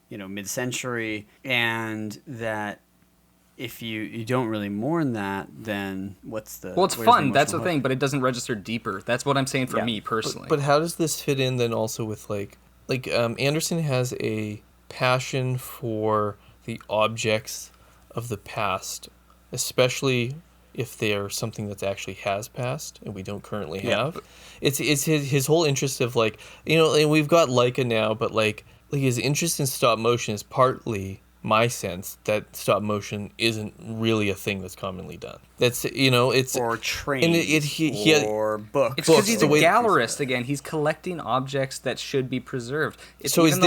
mid-century, and that if you don't really mourn that, then what's the... Well, it's fun, that's the thing, but it doesn't register deeper. That's what I'm saying for me, personally. But how does this fit in then also with, Anderson has a passion for the objects of the past, especially if they are something that actually has passed and we don't currently have. It's his whole interest of and we've got Leica now, but his interest in stop motion is partly my sense that stop motion isn't really a thing that's commonly done. That's it's or trains or books. It's because he's a gallerist again. He's collecting objects that should be preserved. So is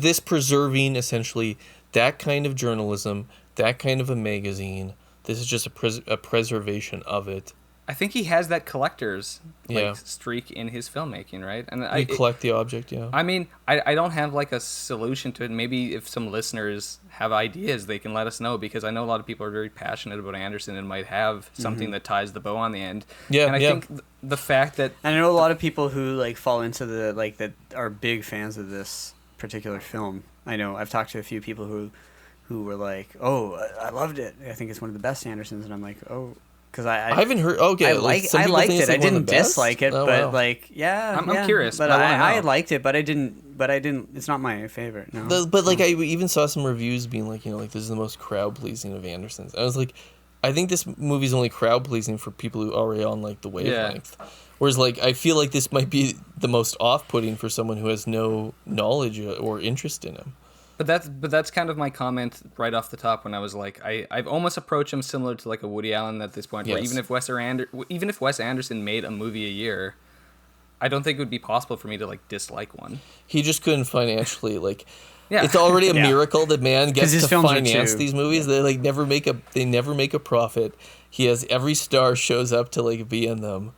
this preserving essentially that kind of journalism, that kind of a magazine? This is just a preservation of it. I think he has that collector's streak in his filmmaking, right? And you collect the object, yeah. I mean, I don't have a solution to it. Maybe if some listeners have ideas, they can let us know, because I know a lot of people are very passionate about Anderson and might have something that ties the bow on the end. Yeah, and I think the fact that... And I know a lot of people who fall into that are big fans of this particular film. I know I've talked to a few people who were like, "Oh, I loved it. I think it's one of the best Andersons," and I'm like, "Oh." Because I haven't heard. Okay, I liked it. I didn't dislike it, but I'm curious. But I liked it, but I didn't. It's not my favorite. No. But I even saw some reviews being this is the most crowd pleasing of Anderson's. I was like, I think this movie's only crowd pleasing for people who are already on the wavelength. Yeah. Whereas I feel like this might be the most off putting for someone who has no knowledge or interest in him. But that's kind of my comment right off the top when I was like, I've almost approached him similar to a Woody Allen at this point, where even if Wes Anderson made a movie a year, I don't think it would be possible for me to dislike one. He just couldn't financially It's already a miracle that man gets to finance these movies. They never make a profit. He has every star shows up to be in them.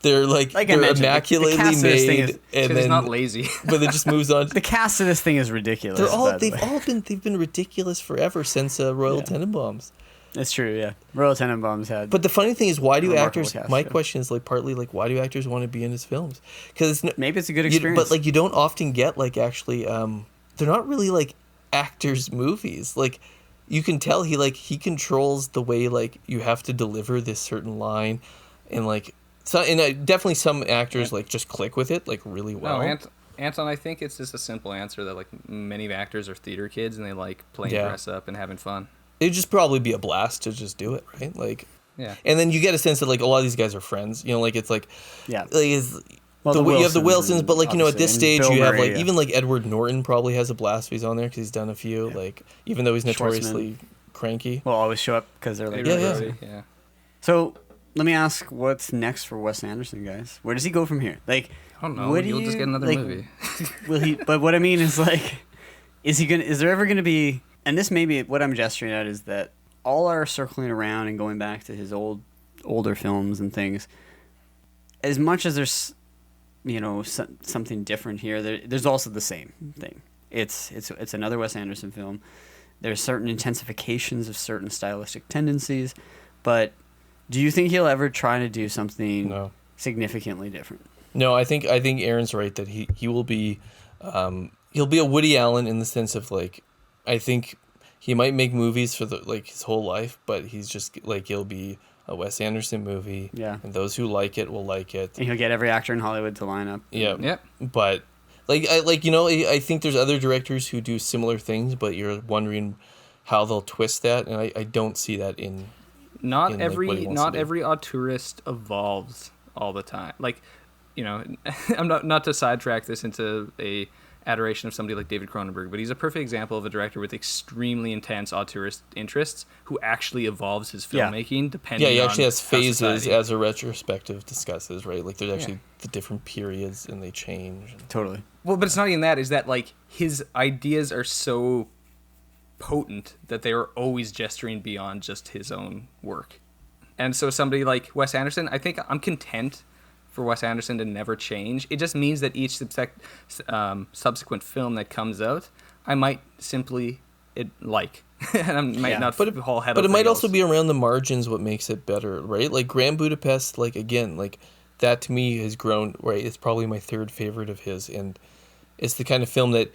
They're they're immaculately made, and then he's not lazy. But it just moves on. The cast of this thing is ridiculous. They've been ridiculous forever since Royal Tenenbaums. That's true, yeah. Royal Tenenbaums had. But the funny thing is, why do actors? My question is partly why do actors want to be in his films? Because maybe it's a good experience. But you don't often get actually. They're not really actors' movies. You can tell he controls the way you have to deliver this certain line, and So, and definitely some actors just click with it really well. No, Anton, I think it's just a simple answer that many actors are theater kids and they like playing dress up and having fun. It'd just probably be a blast to just do it, right? Yeah. And then you get a sense that a lot of these guys are friends. It's yeah. You have the Wilsons, but at this stage you have Murray, even Edward Norton probably has a blast if he's on there because he's done a few. Even though he's notoriously cranky, will always show up because they're yeah. So. Let me ask, what's next for Wes Anderson, guys? Where does he go from here? I don't know. You'll just get another movie. Will he? But what I mean is, is there ever gonna be? And this may be what I'm gesturing at is that all our circling around and going back to his older films and things. As much as there's, something different here, there's also the same thing. It's another Wes Anderson film. There's certain intensifications of certain stylistic tendencies, but. Do you think he'll ever try to do significantly different? No, I think Aaron's right that he will be he'll be a Woody Allen in the sense of like, I think he might make movies for his whole life, but he's just like, he'll be a Wes Anderson movie. Yeah. And those who like it will like it. And he'll get every actor in Hollywood to line up. Yeah. Yeah. But I think there's other directors who do similar things, but you're wondering how they'll twist that, and I don't see that in Not in, every what he wants to do. every auteurist evolves all the time. Like, I'm not to sidetrack this into a adoration of somebody like David Cronenberg, but he's a perfect example of a director with extremely intense auteurist interests who actually evolves his filmmaking depending on he actually has how phases society- as a retrospective discusses, right? Like there's actually the different periods and they change. Totally. Well, but it's not even that. Is that like his ideas are so potent that they are always gesturing beyond just his own work. And so somebody like Wes Anderson, I think I'm content for Wes Anderson to never change. It just means that each subsequent film that comes out, I might simply like. And I might not fall head But it over might heels. also be around the margins what makes it better, right? Like Grand Budapest, like again, like that to me has grown, right? It's probably my third favorite of his, and it's the kind of film that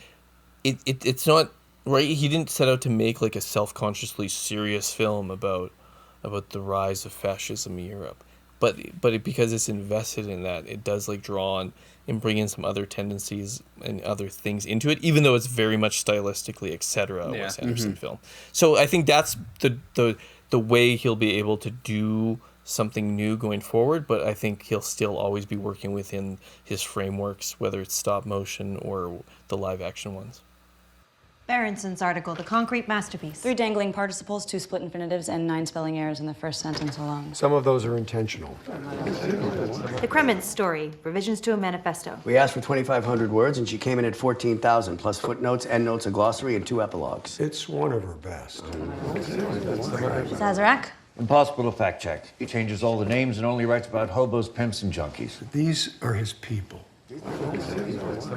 it's not, right? He didn't set out to make like a self-consciously serious film about the rise of fascism in Europe. But because it's invested in that, it does like draw on and bring in some other tendencies and other things into it, even though it's very much stylistically, etc. a Wes Anderson film. So I think that's the way he'll be able to do something new going forward. But I think he'll still always be working within his frameworks, whether it's stop motion or the live action ones. Berenson's article, The Concrete Masterpiece. 3 dangling participles, 2 split infinitives, and 9 spelling errors in the first sentence alone. Some of those are intentional. The Krementz story, revisions to a manifesto. We asked for 2,500 words, and she came in at 14,000, plus footnotes, endnotes, a glossary, and 2 epilogues. It's one of her best. Sazerac? Impossible to fact check. He changes all the names and only writes about hobos, pimps, and junkies. These are his people.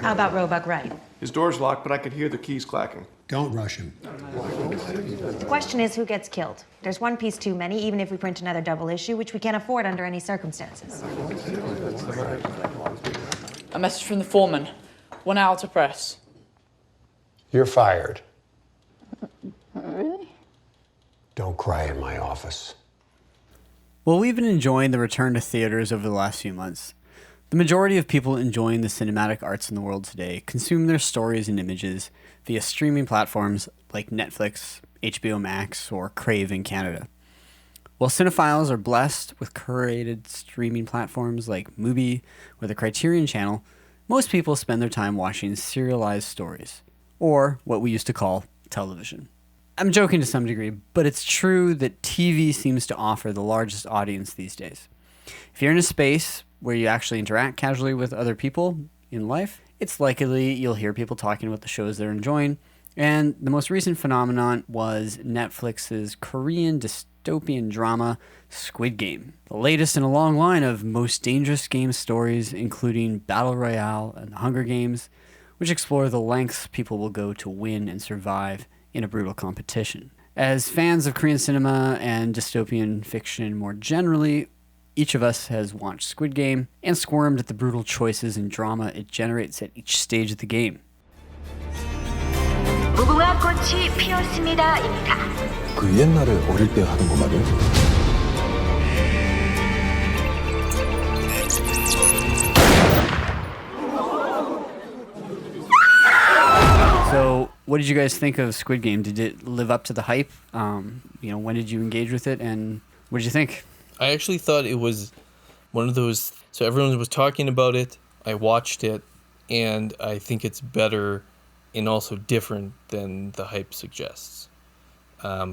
How about Roebuck Wright? His door's locked, but I could hear the keys clacking. Don't rush him. The question is, who gets killed? There's one piece too many, even if we print another double issue, which we can't afford under any circumstances. A message from the foreman. 1 hour to press. You're fired. Really? Don't cry in my office. Well, we've been enjoying the return to theaters over the last few months. The majority of people enjoying the cinematic arts in the world today consume their stories and images via streaming platforms like Netflix, HBO Max, or Crave in Canada. While cinephiles are blessed with curated streaming platforms like Mubi or the Criterion Channel, most people spend their time watching serialized stories, or what we used to call television. I'm joking to some degree, but it's true that TV seems to offer the largest audience these days. If you're in a space where you actually interact casually with other people in life, it's likely you'll hear people talking about the shows they're enjoying. And the most recent phenomenon was Netflix's Korean dystopian drama, Squid Game. The latest in a long line of most dangerous game stories, including Battle Royale and the Hunger Games, which explore the lengths people will go to win and survive in a brutal competition. As fans of Korean cinema and dystopian fiction more generally, each of us has watched Squid Game and squirmed at the brutal choices and drama it generates at each stage of the game. 무궁화 꽃이 피었습니다입니다. 그 옛날에 어릴 때 하던 거 말이야? So, what did you guys think of Squid Game? Did it live up to the hype? When did you engage with it, and what did you think? I actually thought it was one of those. So everyone was talking about it. I watched it, and I think it's better and also different than the hype suggests.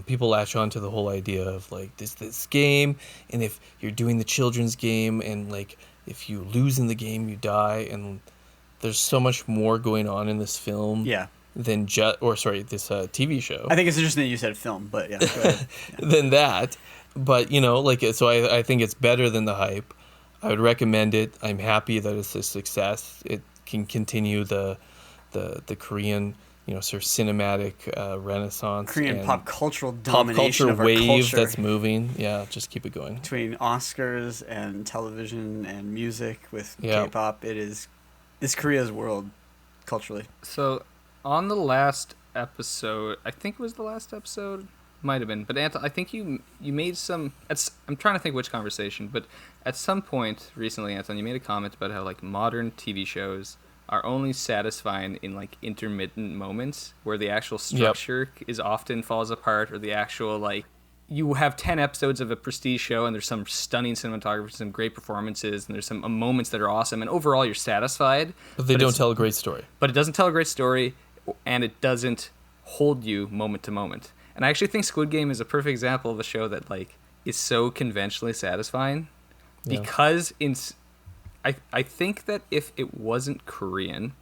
People latch on to the whole idea of like this game, and if you're doing the children's game, and like if you lose in the game, you die, and there's so much more going on in this film. Yeah. Than this TV show. I think it's interesting that you said film, but yeah. Go ahead. Than that. But, so I think it's better than the hype. I would recommend it. I'm happy that it's a success. It can continue the Korean, sort of cinematic renaissance. Korean and pop cultural pop domination culture of our wave culture. that's moving. Yeah, just keep it going. Between Oscars and television and music with Yeah. K-pop, it's Korea's world culturally. So On the last episode, I think it was the last episode, might have been, but Anton, I think you made some. I'm trying to think which conversation, but at some point recently, Anton, you made a comment about how like modern TV shows are only satisfying in like intermittent moments where the actual structure is often falls apart, or the actual like. You have 10 episodes of a prestige show and there's some stunning cinematography, some great performances, and there's some moments that are awesome, and overall you're satisfied. But they don't tell a great story. But it doesn't tell a great story, and it doesn't hold you moment to moment. And I actually think Squid Game is a perfect example of a show that like is so conventionally satisfying because I think that if it wasn't Korean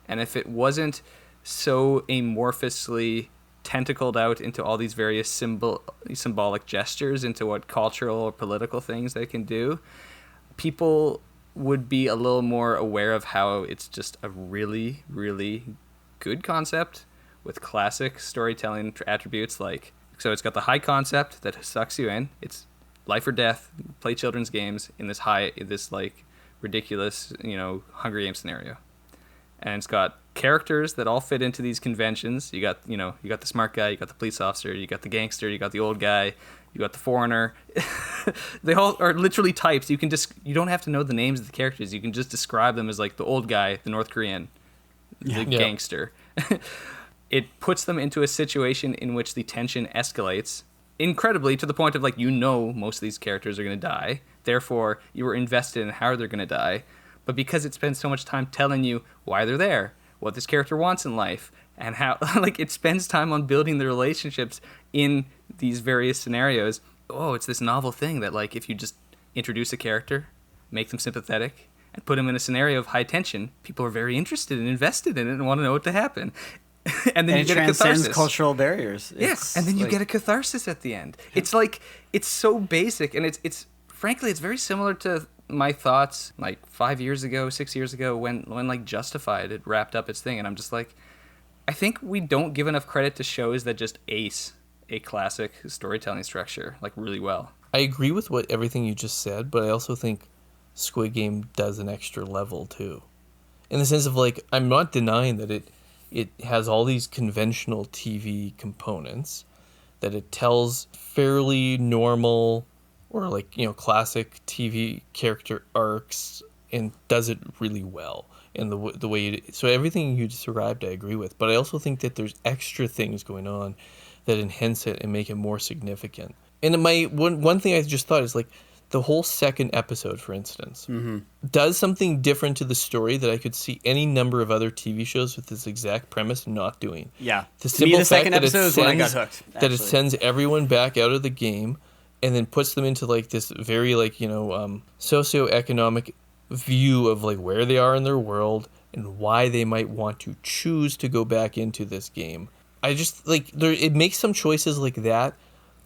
and if it wasn't so amorphously tentacled out into all these various symbolic gestures into what cultural or political things they can do, people would be a little more aware of how it's just a really, really good concept with classic storytelling attributes. Like, so it's got the high concept that sucks you in. It's life or death, play children's games in this like ridiculous, Hunger Games scenario. And it's got characters that all fit into these conventions. You got the smart guy, you got the police officer, you got the gangster, you got the old guy, you got the foreigner. They all are literally types. You don't have to know the names of the characters. You can just describe them as like the old guy, the North Korean, the gangster. It puts them into a situation in which the tension escalates incredibly to the point of like, most of these characters are going to die. Therefore, you were invested in how they're going to die. But because it spends so much time telling you why they're there, what this character wants in life, and how like it spends time on building the relationships in these various scenarios. Oh, it's this novel thing that like if you just introduce a character, make them sympathetic, and put them in a scenario of high tension, people are very interested and invested in it and want to know what to happen. And then you get a catharsis. Cultural barriers. Yes, and then you get a catharsis at the end. It's like it's so basic, and it's frankly it's very similar to my thoughts like 6 years ago when like Justified had wrapped up its thing, and I'm just like, I think we don't give enough credit to shows that just ace a classic storytelling structure like really well. I agree with everything you just said, but I also think Squid Game does an extra level too, in the sense of like I'm not denying that it has all these conventional TV components, that it tells fairly normal or like, classic TV character arcs and does it really well in the way so everything you described I agree with, but I also think that there's extra things going on that enhance it and make it more significant. And one thing I just thought is like the whole second episode, for instance, does something different to the story that I could see any number of other TV shows with this exact premise not doing. Yeah. The simple fact that I got hooked. That it sends everyone back out of the game and then puts them into like this very like, socioeconomic view of like where they are in their world and why they might want to choose to go back into this game. I just like it makes some choices like that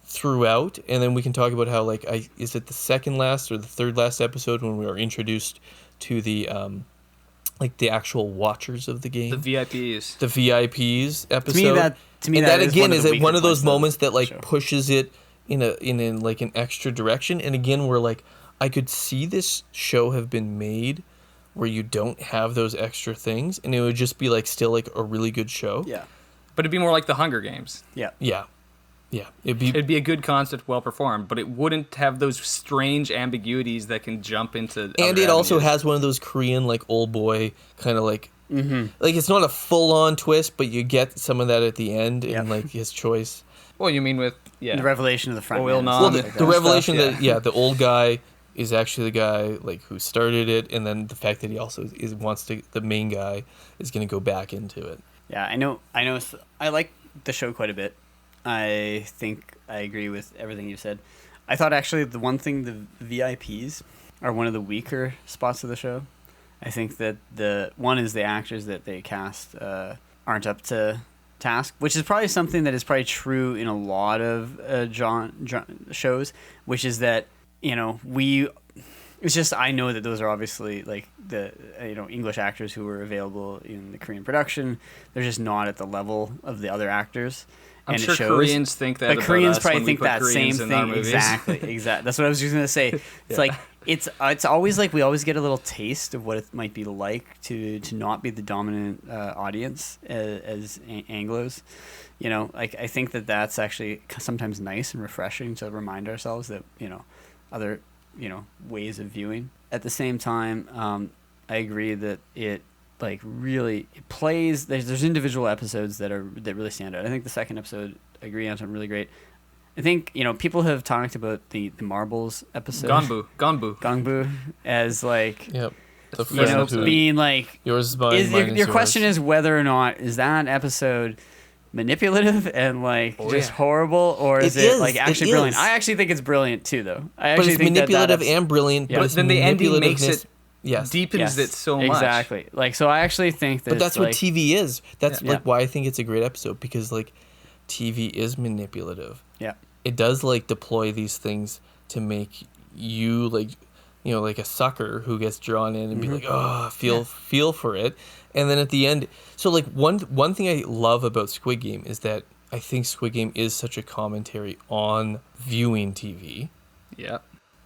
throughout, and then we can talk about how like is it the second last or the third last episode when we are introduced to the like the actual watchers of the game, the VIPs episode. To me that again is one of those moments that like show. Pushes it in like an extra direction, and again we're like I could see this show have been made where you don't have those extra things and it would just be like still like a really good show. Yeah. But it'd be more like the Hunger Games. Yeah. Yeah. Yeah. It'd be a good concept, well performed, but it wouldn't have those strange ambiguities that can jump into and it also has one of those Korean like old boy kind of like like it's not a full on twist, but you get some of that at the end in like his choice. Well, you mean with the revelation of the front man. Well, the revelation that the old guy is actually the guy like who started it, and then the fact that he also the main guy is going to go back into it. Yeah, I know. I like the show quite a bit. I think I agree with everything you said. I thought actually the one thing, the VIPs are one of the weaker spots of the show. I think that the one is the actors that they cast aren't up to task, which is probably something that is probably true in a lot of shows, which is that, it's just I know that those are obviously like the English actors who were available in the Korean production. They're just not at the level of the other actors. I'm sure Koreans think that. But Koreans probably think that same thing. Exactly. That's what I was just gonna say. It's like it's always like we always get a little taste of what it might be like to not be the dominant audience as Anglos. Like I think that's actually sometimes nice and refreshing to remind ourselves that other ways of viewing. At the same time, I agree that it really plays. There's individual episodes that really stand out. I think the second episode, I agree, Anton, really great. I think people have talked about the marbles episode, Gongbu, as being like yours is mine, mine is your question is whether or not is that episode manipulative and horrible, or is it actually brilliant? I actually think it's brilliant too, though. But it's manipulative and brilliant. But then the ending makes it deepens it so much. Exactly. So I actually think that. But that's what TV is. That's why I think it's a great episode, because TV is manipulative. Yeah. It does deploy these things to make you like a sucker who gets drawn in and be like, oh, feel for it. And then at the end, so one thing I love about Squid Game is that I think Squid Game is such a commentary on viewing TV. Yeah.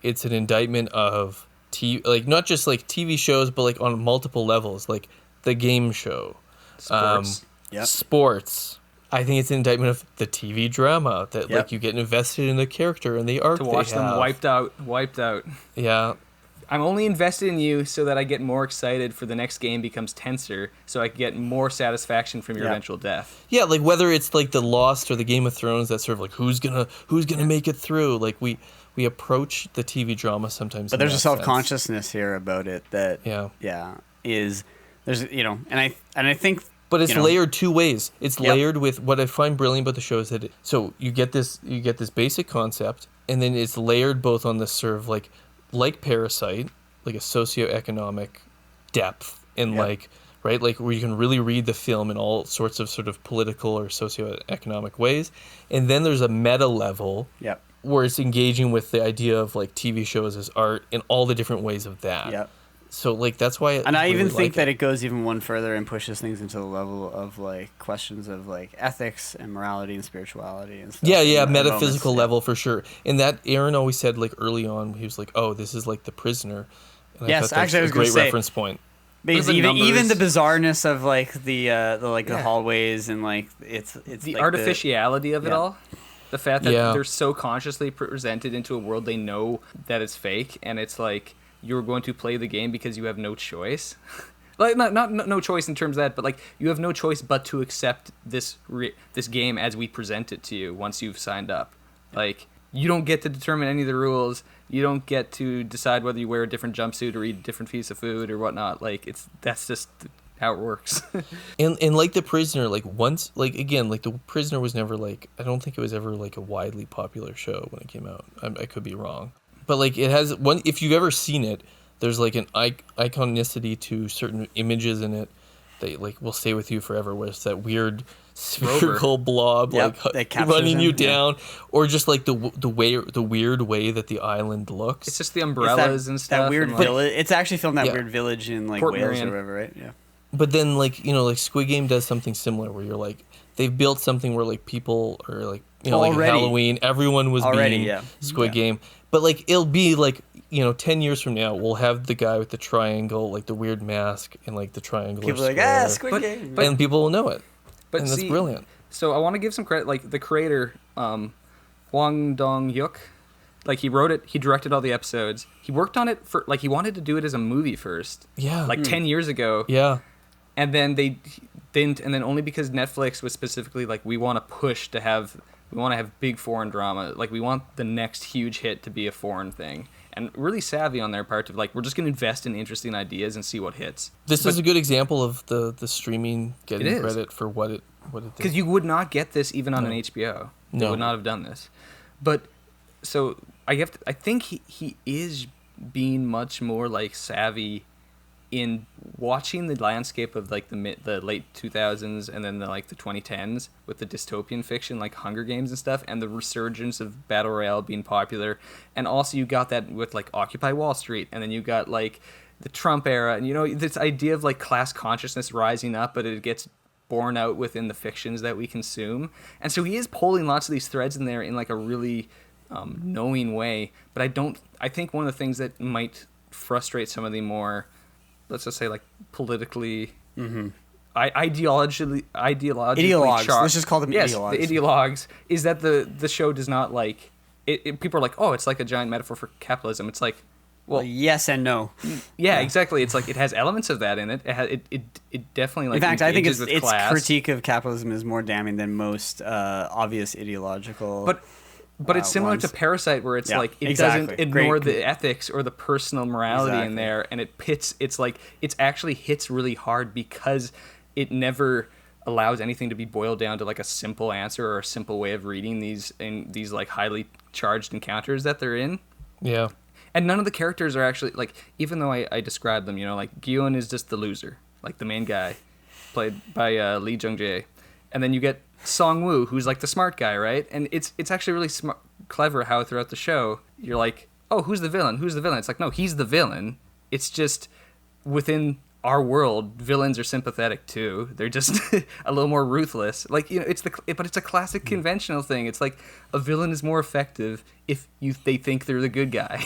It's an indictment of TV, not just TV shows, but on multiple levels, like the game show, sports. Sports. I think it's an indictment of the TV drama that you get invested in the character and the arc to watch them wiped out. Yeah. I'm only invested in you so that I get more excited for the next game becomes tenser, so I can get more satisfaction from your eventual death. Yeah, whether it's the Lost or the Game of Thrones, that's sort of who's gonna make it through. We approach the TV drama sometimes. But there's a self-consciousness here about it that there's and I think. But it's layered two ways. It's layered with what I find brilliant about the show is that so you get this basic concept, and then it's layered both on this sort of like Parasite, like a socioeconomic depth, and right, where you can really read the film in all sorts of sort of political or socioeconomic ways, and then there's a meta level, where it's engaging with the idea of TV shows as art in all the different ways of that. Yep. So that's why. And I even think that it goes even one further and pushes things into the level of questions of ethics and morality and spirituality and stuff. Yeah, metaphysical level for sure. And that Aaron always said early on, he was like, "Oh, this is The Prisoner." And yes, I actually, I was a great say, reference point. Because even the bizarreness of the hallways and it's the artificiality of it all. The fact that they're so consciously presented into a world they know that it's fake, and it's you're going to play the game because you have no choice. Not no choice in terms of that, but you have no choice but to accept this game as we present it to you once you've signed up. You don't get to determine any of the rules. You don't get to decide whether you wear a different jumpsuit or eat a different piece of food or whatnot. That's just how it works. and The Prisoner, once again, The Prisoner was never I don't think it was ever a widely popular show when it came out. I could be wrong. But it has one. If you've ever seen it, there's an iconicity to certain images in it that will stay with you forever. Where it's that weird spherical blob running you down, or just the weird way that the island looks. It's just the umbrellas and stuff. That weird village. It's actually filmed that weird village in Port Wales Marion. or whatever, right? Yeah. But then Squid Game does something similar where you're they've built something where people are Halloween, everyone was being Squid Game. But it'll be 10 years from now, we'll have the guy with the triangle, the weird mask, and the triangle. People are Squid Game. And people will know it. And that's brilliant. So I want to give some credit, the creator, Hwang Dong-hyuk, he wrote it, he directed all the episodes. He worked on it for, he wanted to do it as a movie first. Yeah. 10 years ago. Yeah. And then they didn't, and then only because Netflix was specifically we want to push to have... We want to have big foreign drama. We want the next huge hit to be a foreign thing. And really savvy on their part to we're just going to invest in interesting ideas and see what hits. This is a good example of the streaming getting credit for what it did. Because you would not get this even on an HBO. No. They would not have done this. But, so, I think he is being much more, savvy in watching the landscape of the late 2000s and then the 2010s with the dystopian fiction like Hunger Games and stuff, and the resurgence of battle royale being popular, and also you got that with Occupy Wall Street, and then you got the Trump era, and this idea of class consciousness rising up, but it gets borne out within the fictions that we consume. And so he is pulling lots of these threads in there in a really knowing way. But I think one of the things that might frustrate some of the more, let's just say, like, politically, ideologically ideologues. charged. Let's just call them ideologues. Yes, the ideologues, is that the show does not, like, people are like, oh, it's like a giant metaphor for capitalism. It's like, well, yes and no. Yeah, exactly. It's like it has elements of that in it. It definitely, like, in fact, I think its class. critique of capitalism is more damning than most obvious ideological. But it's similar to Parasite, where it's like it doesn't ignore the ethics or the personal morality in there, and it pits. It's like it's actually hits really hard because it never allows anything to be boiled down to like a simple answer or a simple way of reading these like highly charged encounters that they're in. Yeah. And none of the characters are actually, like, even though I described them, you know, like Gyun is just the loser, like the main guy, played by Lee Jung-jae. And then you get Song-woo, who's like the smart guy, right? And it's actually really clever how throughout the show you're like, oh, who's the villain? Who's the villain? It's like, no, he's the villain. It's just within our world, villains are sympathetic too. They're just a little more ruthless. Like, you know, but it's a classic conventional thing. It's like a villain is more effective if they think they're the good guy.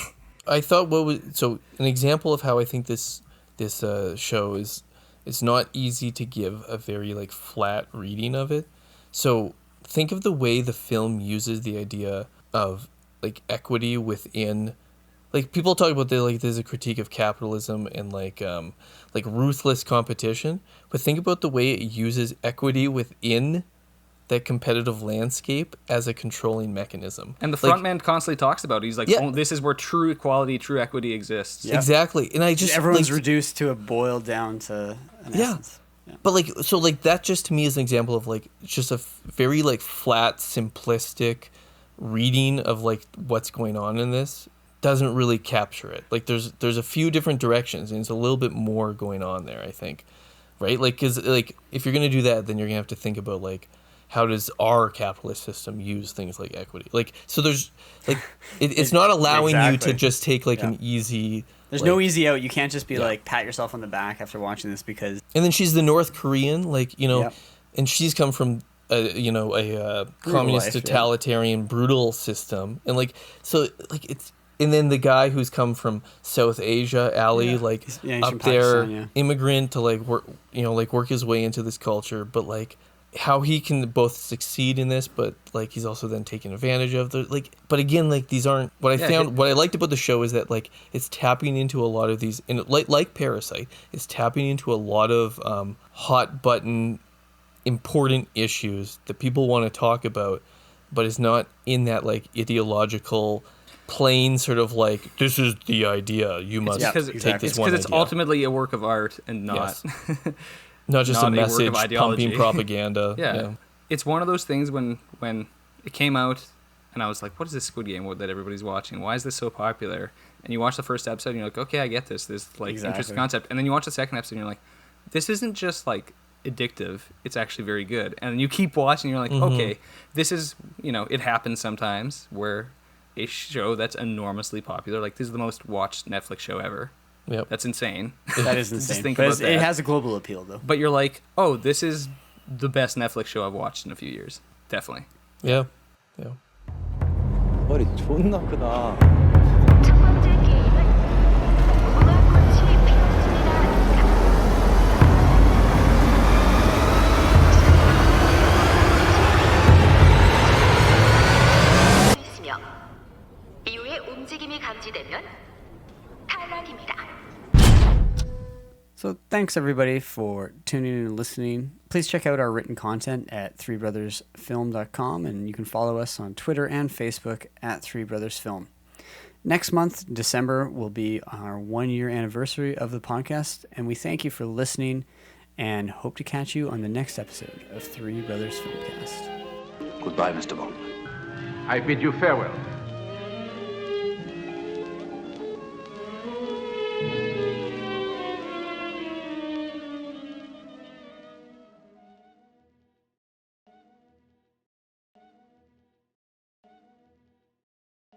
I thought an example of how I think this show is, it's not easy to give a very like flat reading of it. So think of the way the film uses the idea of like equity within, like people talk about there's a critique of capitalism and like ruthless competition, but think about the way it uses equity within that competitive landscape as a controlling mechanism. And the front man constantly talks about it. He's like, oh, this is where true equality, true equity exists. Yep. Exactly. And everyone's reduced to a boiled down to an essence. Yeah. But like, so like that just to me is an example of like just a very like flat, simplistic reading of like what's going on in this doesn't really capture it. Like there's a few different directions and it's a little bit more going on there, I think. Right? Like, cause like if you're going to do that, then you're gonna have to think about like, how does our capitalist system use things like equity? Like, so there's like, it's not allowing you to just take like an easy. There's no easy out. You can't just be like pat yourself on the back after watching this because. And then she's the North Korean, like, you know, and she's come from a communist, totalitarian, brutal system, and like so like it's. And then the guy who's come from South Asia, Ali, up there, Pakistan, immigrant to like work his way into this culture, but like. How he can both succeed in this, but like he's also then taken advantage of but again, like these aren't what I liked about the show is that like it's tapping into a lot of these, and like Parasite, it's tapping into a lot of hot button important issues that people want to talk about, but it's not in that like ideological plain sort of like this is the idea you must take this one idea. Because it's ultimately a work of art and not. Yes. Not just a message pumping propaganda. Yeah. It's one of those things when it came out and I was like, what is this Squid Game that everybody's watching? Why is this so popular? And you watch the first episode and you're like, okay, I get this. This like interesting concept. And then you watch the second episode and you're like, this isn't just like addictive. It's actually very good. And you keep watching and you're like, okay, this is, you know, it happens sometimes where a show that's enormously popular, like this is the most watched Netflix show ever. Yep. That's insane. That is insane. Just think about that. It has a global appeal, though. But you're like, oh, this is the best Netflix show I've watched in a few years. Definitely. Yeah. 머리 존나 크다. 첫 번째 게임은 무화꽃이 피었습니다입니다. 있으며 이후에 움직임이 감지되면 탈락입니다. So thanks everybody for tuning in and listening. Please check out our written content at threebrothersfilm.com, and you can follow us on Twitter and Facebook at threebrothersfilm. Next month, December, will be our 1-year anniversary of the podcast, and we thank you for listening and hope to catch you on the next episode of Three Brothers Filmcast. Goodbye, Mr. Bond. I bid you farewell.